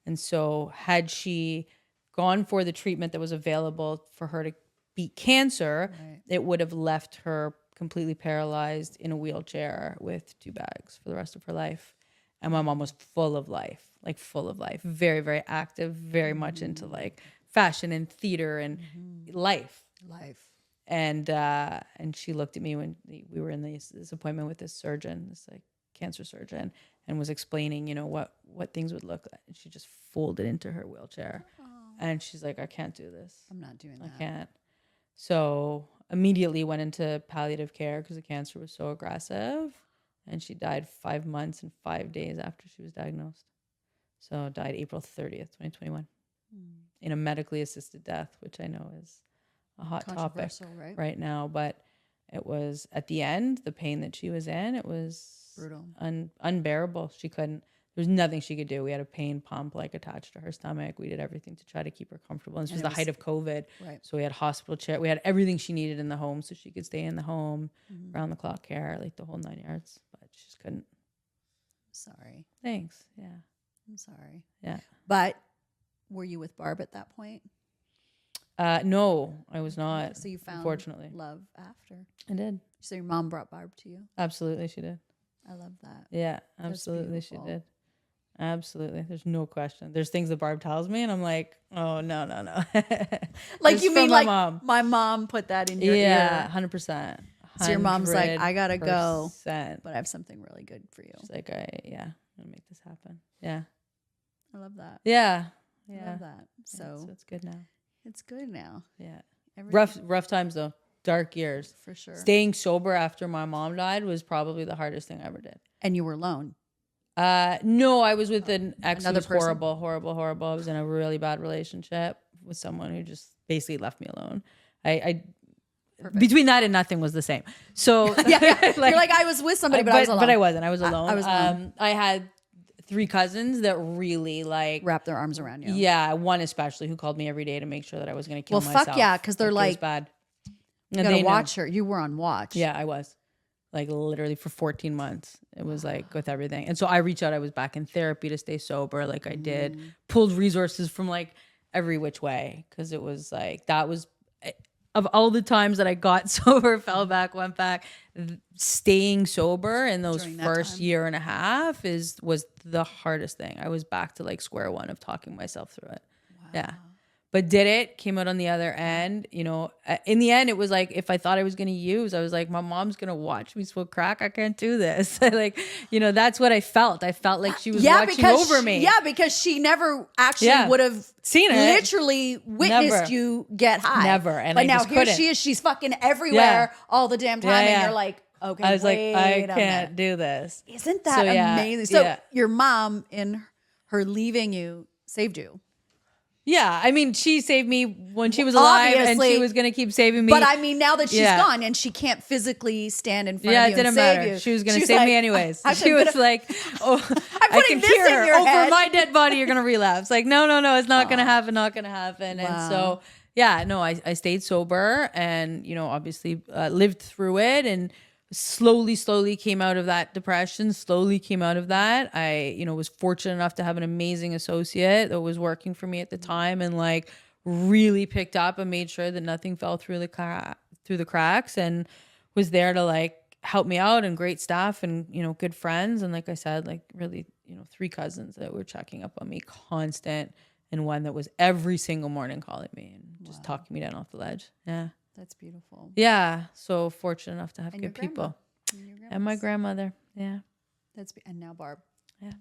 And so had she gone for the treatment that was available for her to beat cancer, it would have left her completely paralyzed in a wheelchair with 2 bags for the rest of her life. And my mom was full of life, very, very active, very much into like fashion and theater and life. And she looked at me when we were in this appointment with this surgeon, this like cancer surgeon, and was explaining, what things would look like. And she just folded into her wheelchair. And she's like, I can't do this. I'm not doing that. I can't. So immediately went into palliative care because the cancer was so aggressive. And she died 5 months and 5 days after she was diagnosed. So died April 30th, 2021 in a medically assisted death, which I know is a hot topic right now. But it was at the end, the pain that she was in, it was brutal, unbearable. There was nothing she could do. We had a pain pump like attached to her stomach. We did everything to try to keep her comfortable. And this was the height of COVID. Right. So we had hospital chair. We had everything she needed in the home so she could stay in the home, round the clock care, like the whole 9 yards. But she just couldn't. Sorry. Thanks. Yeah. I'm sorry. Yeah. But were you with Barb at that point? No, I was not. So you found unfortunately love after. I did. So your mom brought Barb to you? Absolutely, she did. I love that. Yeah, absolutely, she did. Absolutely. There's no question. There's things that Barb tells me and I'm like, oh, no. Like you mean like mom. My mom put that in your ear? Yeah, 100%. So your mom's like, I got to go, but I have something really good for you. She's like, I'm going to make this happen. Yeah. I love that. Yeah. I love that. So it's good now. It's good now. Yeah. Rough times though. Dark years. For sure. Staying sober after my mom died was probably the hardest thing I ever did. And you were alone? No, I was with an ex who was person? horrible. I was in a really bad relationship with someone who just basically left me alone. I between that and nothing was the same. So yeah. You're like, I was with somebody, but I was alone. But I wasn't. I was alone. I was alone. I had 3 cousins that really like wrapped their arms around you. Yeah, one especially who called me every day to make sure that I was going to kill myself. Well, fuck yeah, because they're like, it was bad. You gotta watch her. You were on watch. Yeah, I was. Like literally for 14 months. It was like with everything. And so I reached out. I was back in therapy to stay sober. Like I did. Pulled resources from like every which way. Because it was like, that was, of all the times that I got sober, fell back, went back, staying sober in those first year and a half was the hardest thing. I was back to like square one of talking myself through it. Wow. Yeah. But did it, came out on the other end, in the end, it was like, if I thought I was going to use, I was like, my mom's going to watch me smoke crack. I can't do this. Like, that's what I felt. I felt like she was watching over me. Yeah, because she never actually would have seen it. Literally witnessed you get high. Never. And but now here she is. She's fucking everywhere all the damn time. And you're like, okay, I was like, I can't do this. Isn't that amazing? So your mom, in her leaving you, saved you. Yeah, I mean, she saved me when she was alive, and she was going to keep saving me. But I mean, now that she's gone and she can't physically stand in front of you it didn't and save matter. you, She was going to save me anyways. She was like, "Oh, I'm putting this in your head. Over my dead body, you're going to relapse." Like, no, it's not going to happen. Not going to happen. Wow. And so, yeah, no, I stayed sober, and obviously lived through it, and slowly came out of that depression, slowly came out of that. I, was fortunate enough to have an amazing associate that was working for me at the time, and like really picked up and made sure that nothing fell through the cracks, and was there to like help me out, and great staff, and, good friends. And like I said, like really, 3 cousins that were checking up on me constant, and one that was every single morning calling me and just talking me down off the ledge. Yeah. That's beautiful. Yeah. So fortunate enough to have good people. And my grandmother. Yeah. And now Barb. Yeah.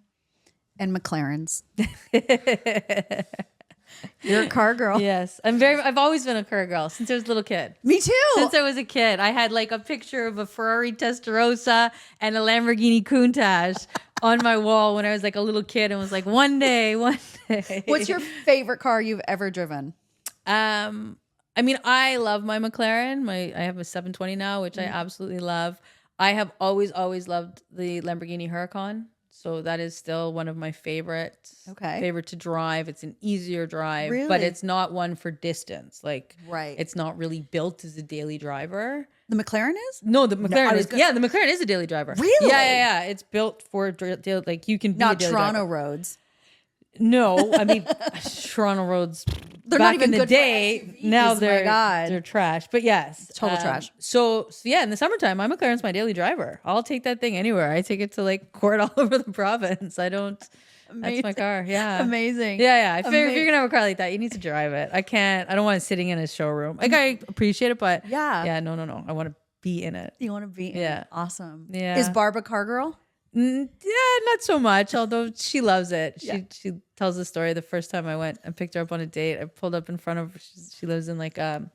And McLaren's. You're a car girl. Yes. I've always been a car girl since I was a little kid. Me too. Since I was a kid. I had like a picture of a Ferrari Testarossa and a Lamborghini Countach on my wall when I was like a little kid, and was like, one day. What's your favorite car you've ever driven? I mean, I love my McLaren. I have a 720 now, which I absolutely love. I have always loved the Lamborghini Huracan. So that is still one of my favorites. Okay. Favorite to drive. It's an easier drive, Really? but it's not one for distance. Like, right. It's not really built as a daily driver. The McLaren is? No, the McLaren is. Yeah, the McLaren is a daily driver. Really? Yeah. It's built for like you can be not a daily Toronto driver. roads. No, I mean Toronto roads. They're back not even in the good day. for SUVs, Now my they're God. they're trash. But yes, Total trash. So yeah, in the summertime, my McLaren's my daily driver. I'll take that thing anywhere. I take it to like court all over the province. I don't. Amazing. That's my car. Yeah, amazing. Yeah. I figure if you're gonna have a car like that, you need to drive it. I don't want it sitting in a showroom. Like I appreciate it, but yeah, no. I want to be in it. You want to be in it. Awesome. Yeah. Is Barb a car girl? Yeah, not so much, although she loves it. She tells the story. The first time I went and picked her up on a date, I pulled up in front of her. She lives in like a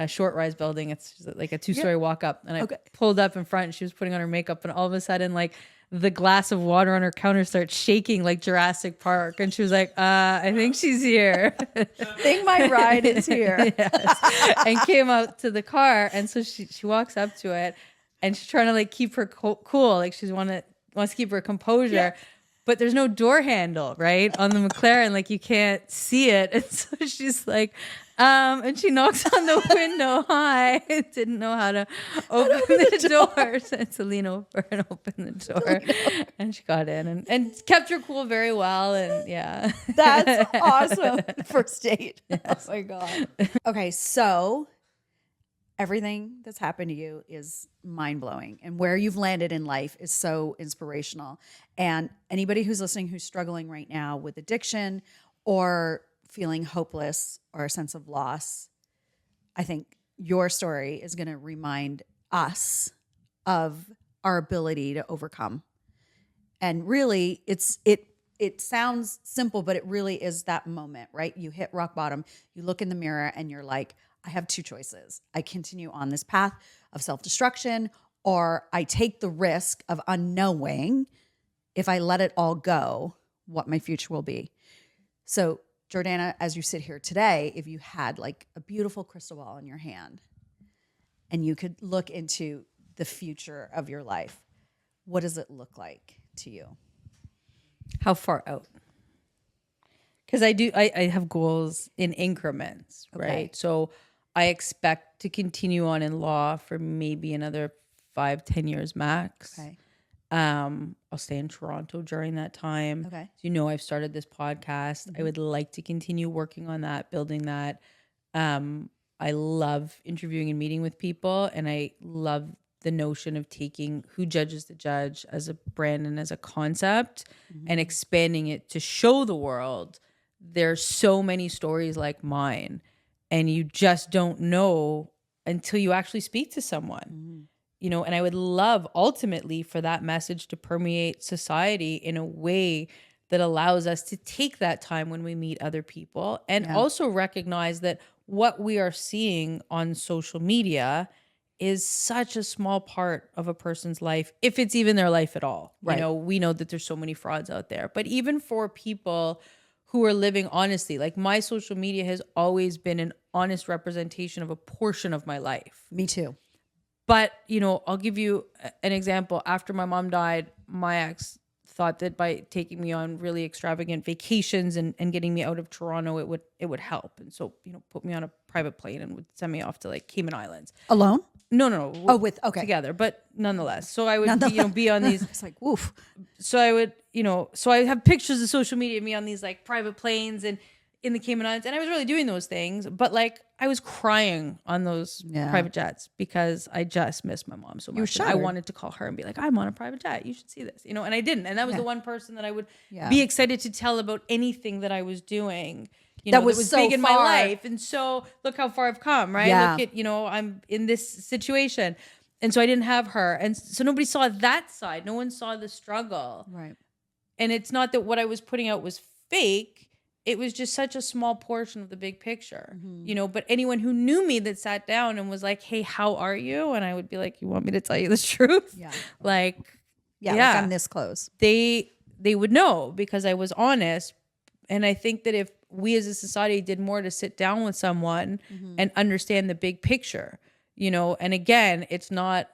short rise building. It's like a 2-story walk up. And I pulled up in front, and she was putting on her makeup, and all of a sudden, like the glass of water on her counter starts shaking like Jurassic Park. And she was like, I think she's here. I think my ride is here. Yes. And came out to the car. And so she walks up to it, and she's trying to like keep her cool. Like wants to keep her composure, but there's no door handle, right? On the McLaren, like you can't see it. And so she's like, and she knocks on the window. Hi. Didn't know how to open the door. So it's to lean over and open the door. And she got in and kept her cool very well. And yeah. That's awesome. First date. Yes. Oh my God. Okay. So everything that's happened to you is mind-blowing, and where you've landed in life is so inspirational. And anybody who's listening who's struggling right now with addiction or feeling hopeless or a sense of loss, I think your story is going to remind us of our ability to overcome. And really, it sounds simple, but it really is that moment, right? You hit rock bottom, you look in the mirror, and you're like, I have 2 choices. I continue on this path of self-destruction, or I take the risk of unknowing, if I let it all go, what my future will be. So, Jordana, as you sit here today, if you had like a beautiful crystal ball in your hand and you could look into the future of your life, what does it look like to you? How far out? Because I have goals in increments, right? Okay. So I expect to continue on in law for maybe another 5-10 years max. Okay. I'll stay in Toronto during that time. Okay. So, I've started this podcast. I would like to continue working on that, building that. I love interviewing and meeting with people, and I love the notion of taking Who Judges the Judge as a brand and as a concept and expanding it to show the world there's so many stories like mine, and you just don't know until you actually speak to someone. And I would love ultimately for that message to permeate society in a way that allows us to take that time when we meet other people, and also recognize that what we are seeing on social media is such a small part of a person's life, if it's even their life at all. Right. We know that there's so many frauds out there, but even for people who are living honestly. Like my social media has always been an honest representation of a portion of my life. Me too. But, you know, I'll give you an example. After my mom died, my ex thought that by taking me on really extravagant vacations and getting me out of Toronto, it would help. And so, you know, put me on a private plane and would send me off to like Cayman Islands. Alone? No. Okay. Together, but nonetheless. So I would, be on these. It's like, woof. So I would, so I have pictures of social media of me on these like private planes and in the Cayman Islands, and I was really doing those things, but like I was crying on those private jets because I just missed my mom so much. I wanted to call her and be like, I'm on a private jet. You should see this, and I didn't. And that was the one person that I would be excited to tell about anything that I was doing. That was so big in my life. And so look how far I've come, right? Yeah. Look at, I'm in this situation. And so I didn't have her. And so nobody saw that side. No one saw the struggle. Right. And it's not that what I was putting out was fake. It was just such a small portion of the big picture, but anyone who knew me that sat down and was like, hey, how are you? And I would be like, you want me to tell you the truth? Yeah. Like I'm this close. They would know because I was honest. And I think that if we as a society did more to sit down with someone and understand the big picture, and again, it's not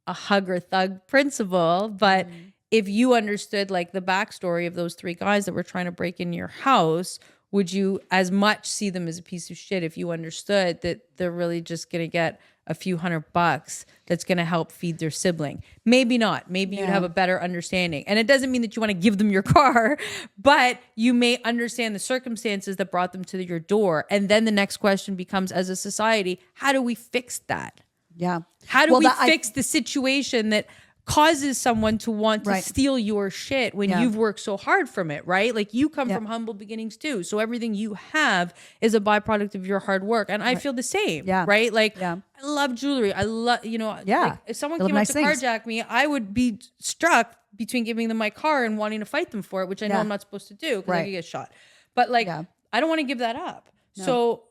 a hug or thug principle, but if you understood like the backstory of those three guys that were trying to break in your house, would you as much see them as a piece of shit if you understood that they're really just going to get a few $100 that's going to help feed their sibling? Maybe not. Maybe you'd have a better understanding. And it doesn't mean that you want to give them your car, but you may understand the circumstances that brought them to your door. And then the next question becomes, as a society, how do we fix that? Yeah. How do we fix the situation that causes someone to want to steal your shit when you've worked so hard from it, right? Like you come from humble beginnings too. So everything you have is a byproduct of your hard work. And I feel the same, right? Like I love jewelry. I love, like if someone came up to carjack me, I would be struck between giving them my car and wanting to fight them for it, which I know I'm not supposed to do because I could get shot. But like, I don't want to give that up. No.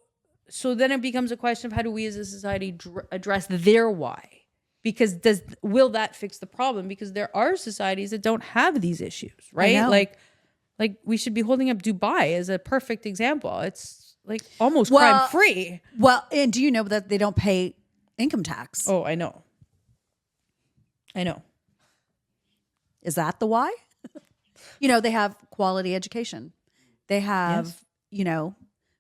So then it becomes a question of how do we as a society address their why? Because will that fix the problem? Because there are societies that don't have these issues, right? Like we should be holding up Dubai as a perfect example. It's like almost crime free. Well, and do you know that they don't pay income tax? Oh, I know. Is that the why? They have quality education. They have,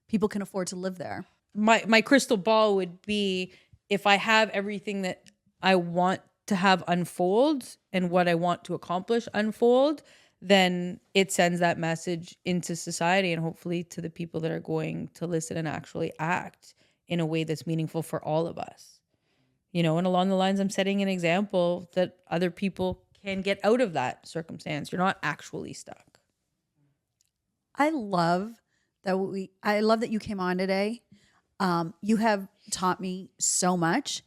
people can afford to live there. My crystal ball would be if I have everything that I want to have unfold and what I want to accomplish unfold, then it sends that message into society and hopefully to the people that are going to listen and actually act in a way that's meaningful for all of us. And along the lines, I'm setting an example that other people can get out of that circumstance. You're not actually stuck. I love that you came on today. You have taught me so much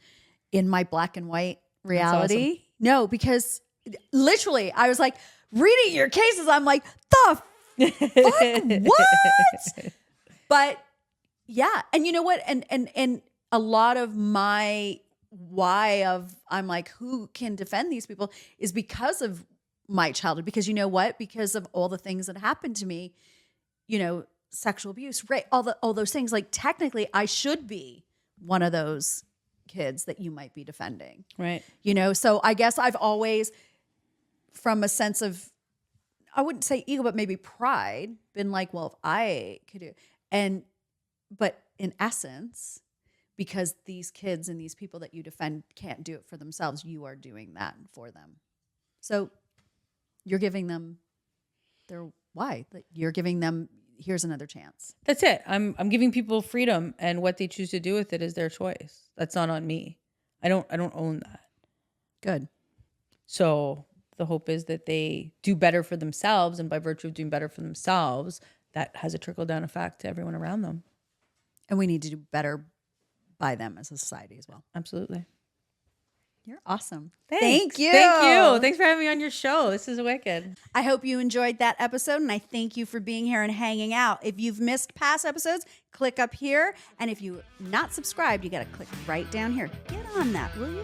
in my black and white reality. Awesome. No, because literally I was like reading your cases. I'm like, the fuck, what? But yeah. And you know what? And a lot of my why of I'm like, who can defend these people is because of my childhood. Because you know what? Because of all the things that happened to me, sexual abuse, rape, all those things. Like technically I should be one of those kids that you might be defending. Right. So I guess I've always, from a sense of, I wouldn't say ego, but maybe pride, been like, well, if I could do, but in essence, because these kids and these people that you defend can't do it for themselves, you are doing that for them. So you're giving them their why. You're giving them, here's another chance. That's it. I'm giving people freedom, and what they choose to do with it is their choice. That's not on me. I don't own that. Good. So the hope is that they do better for themselves, and by virtue of doing better for themselves, that has a trickle down effect to everyone around them. And we need to do better by them as a society as well. Absolutely. You're awesome. Thank you. Thanks for having me on your show. This is wicked. I hope you enjoyed that episode, and I thank you for being here and hanging out. If you've missed past episodes, click up here. And if you're not subscribed, you got to click right down here. Get on that, will you?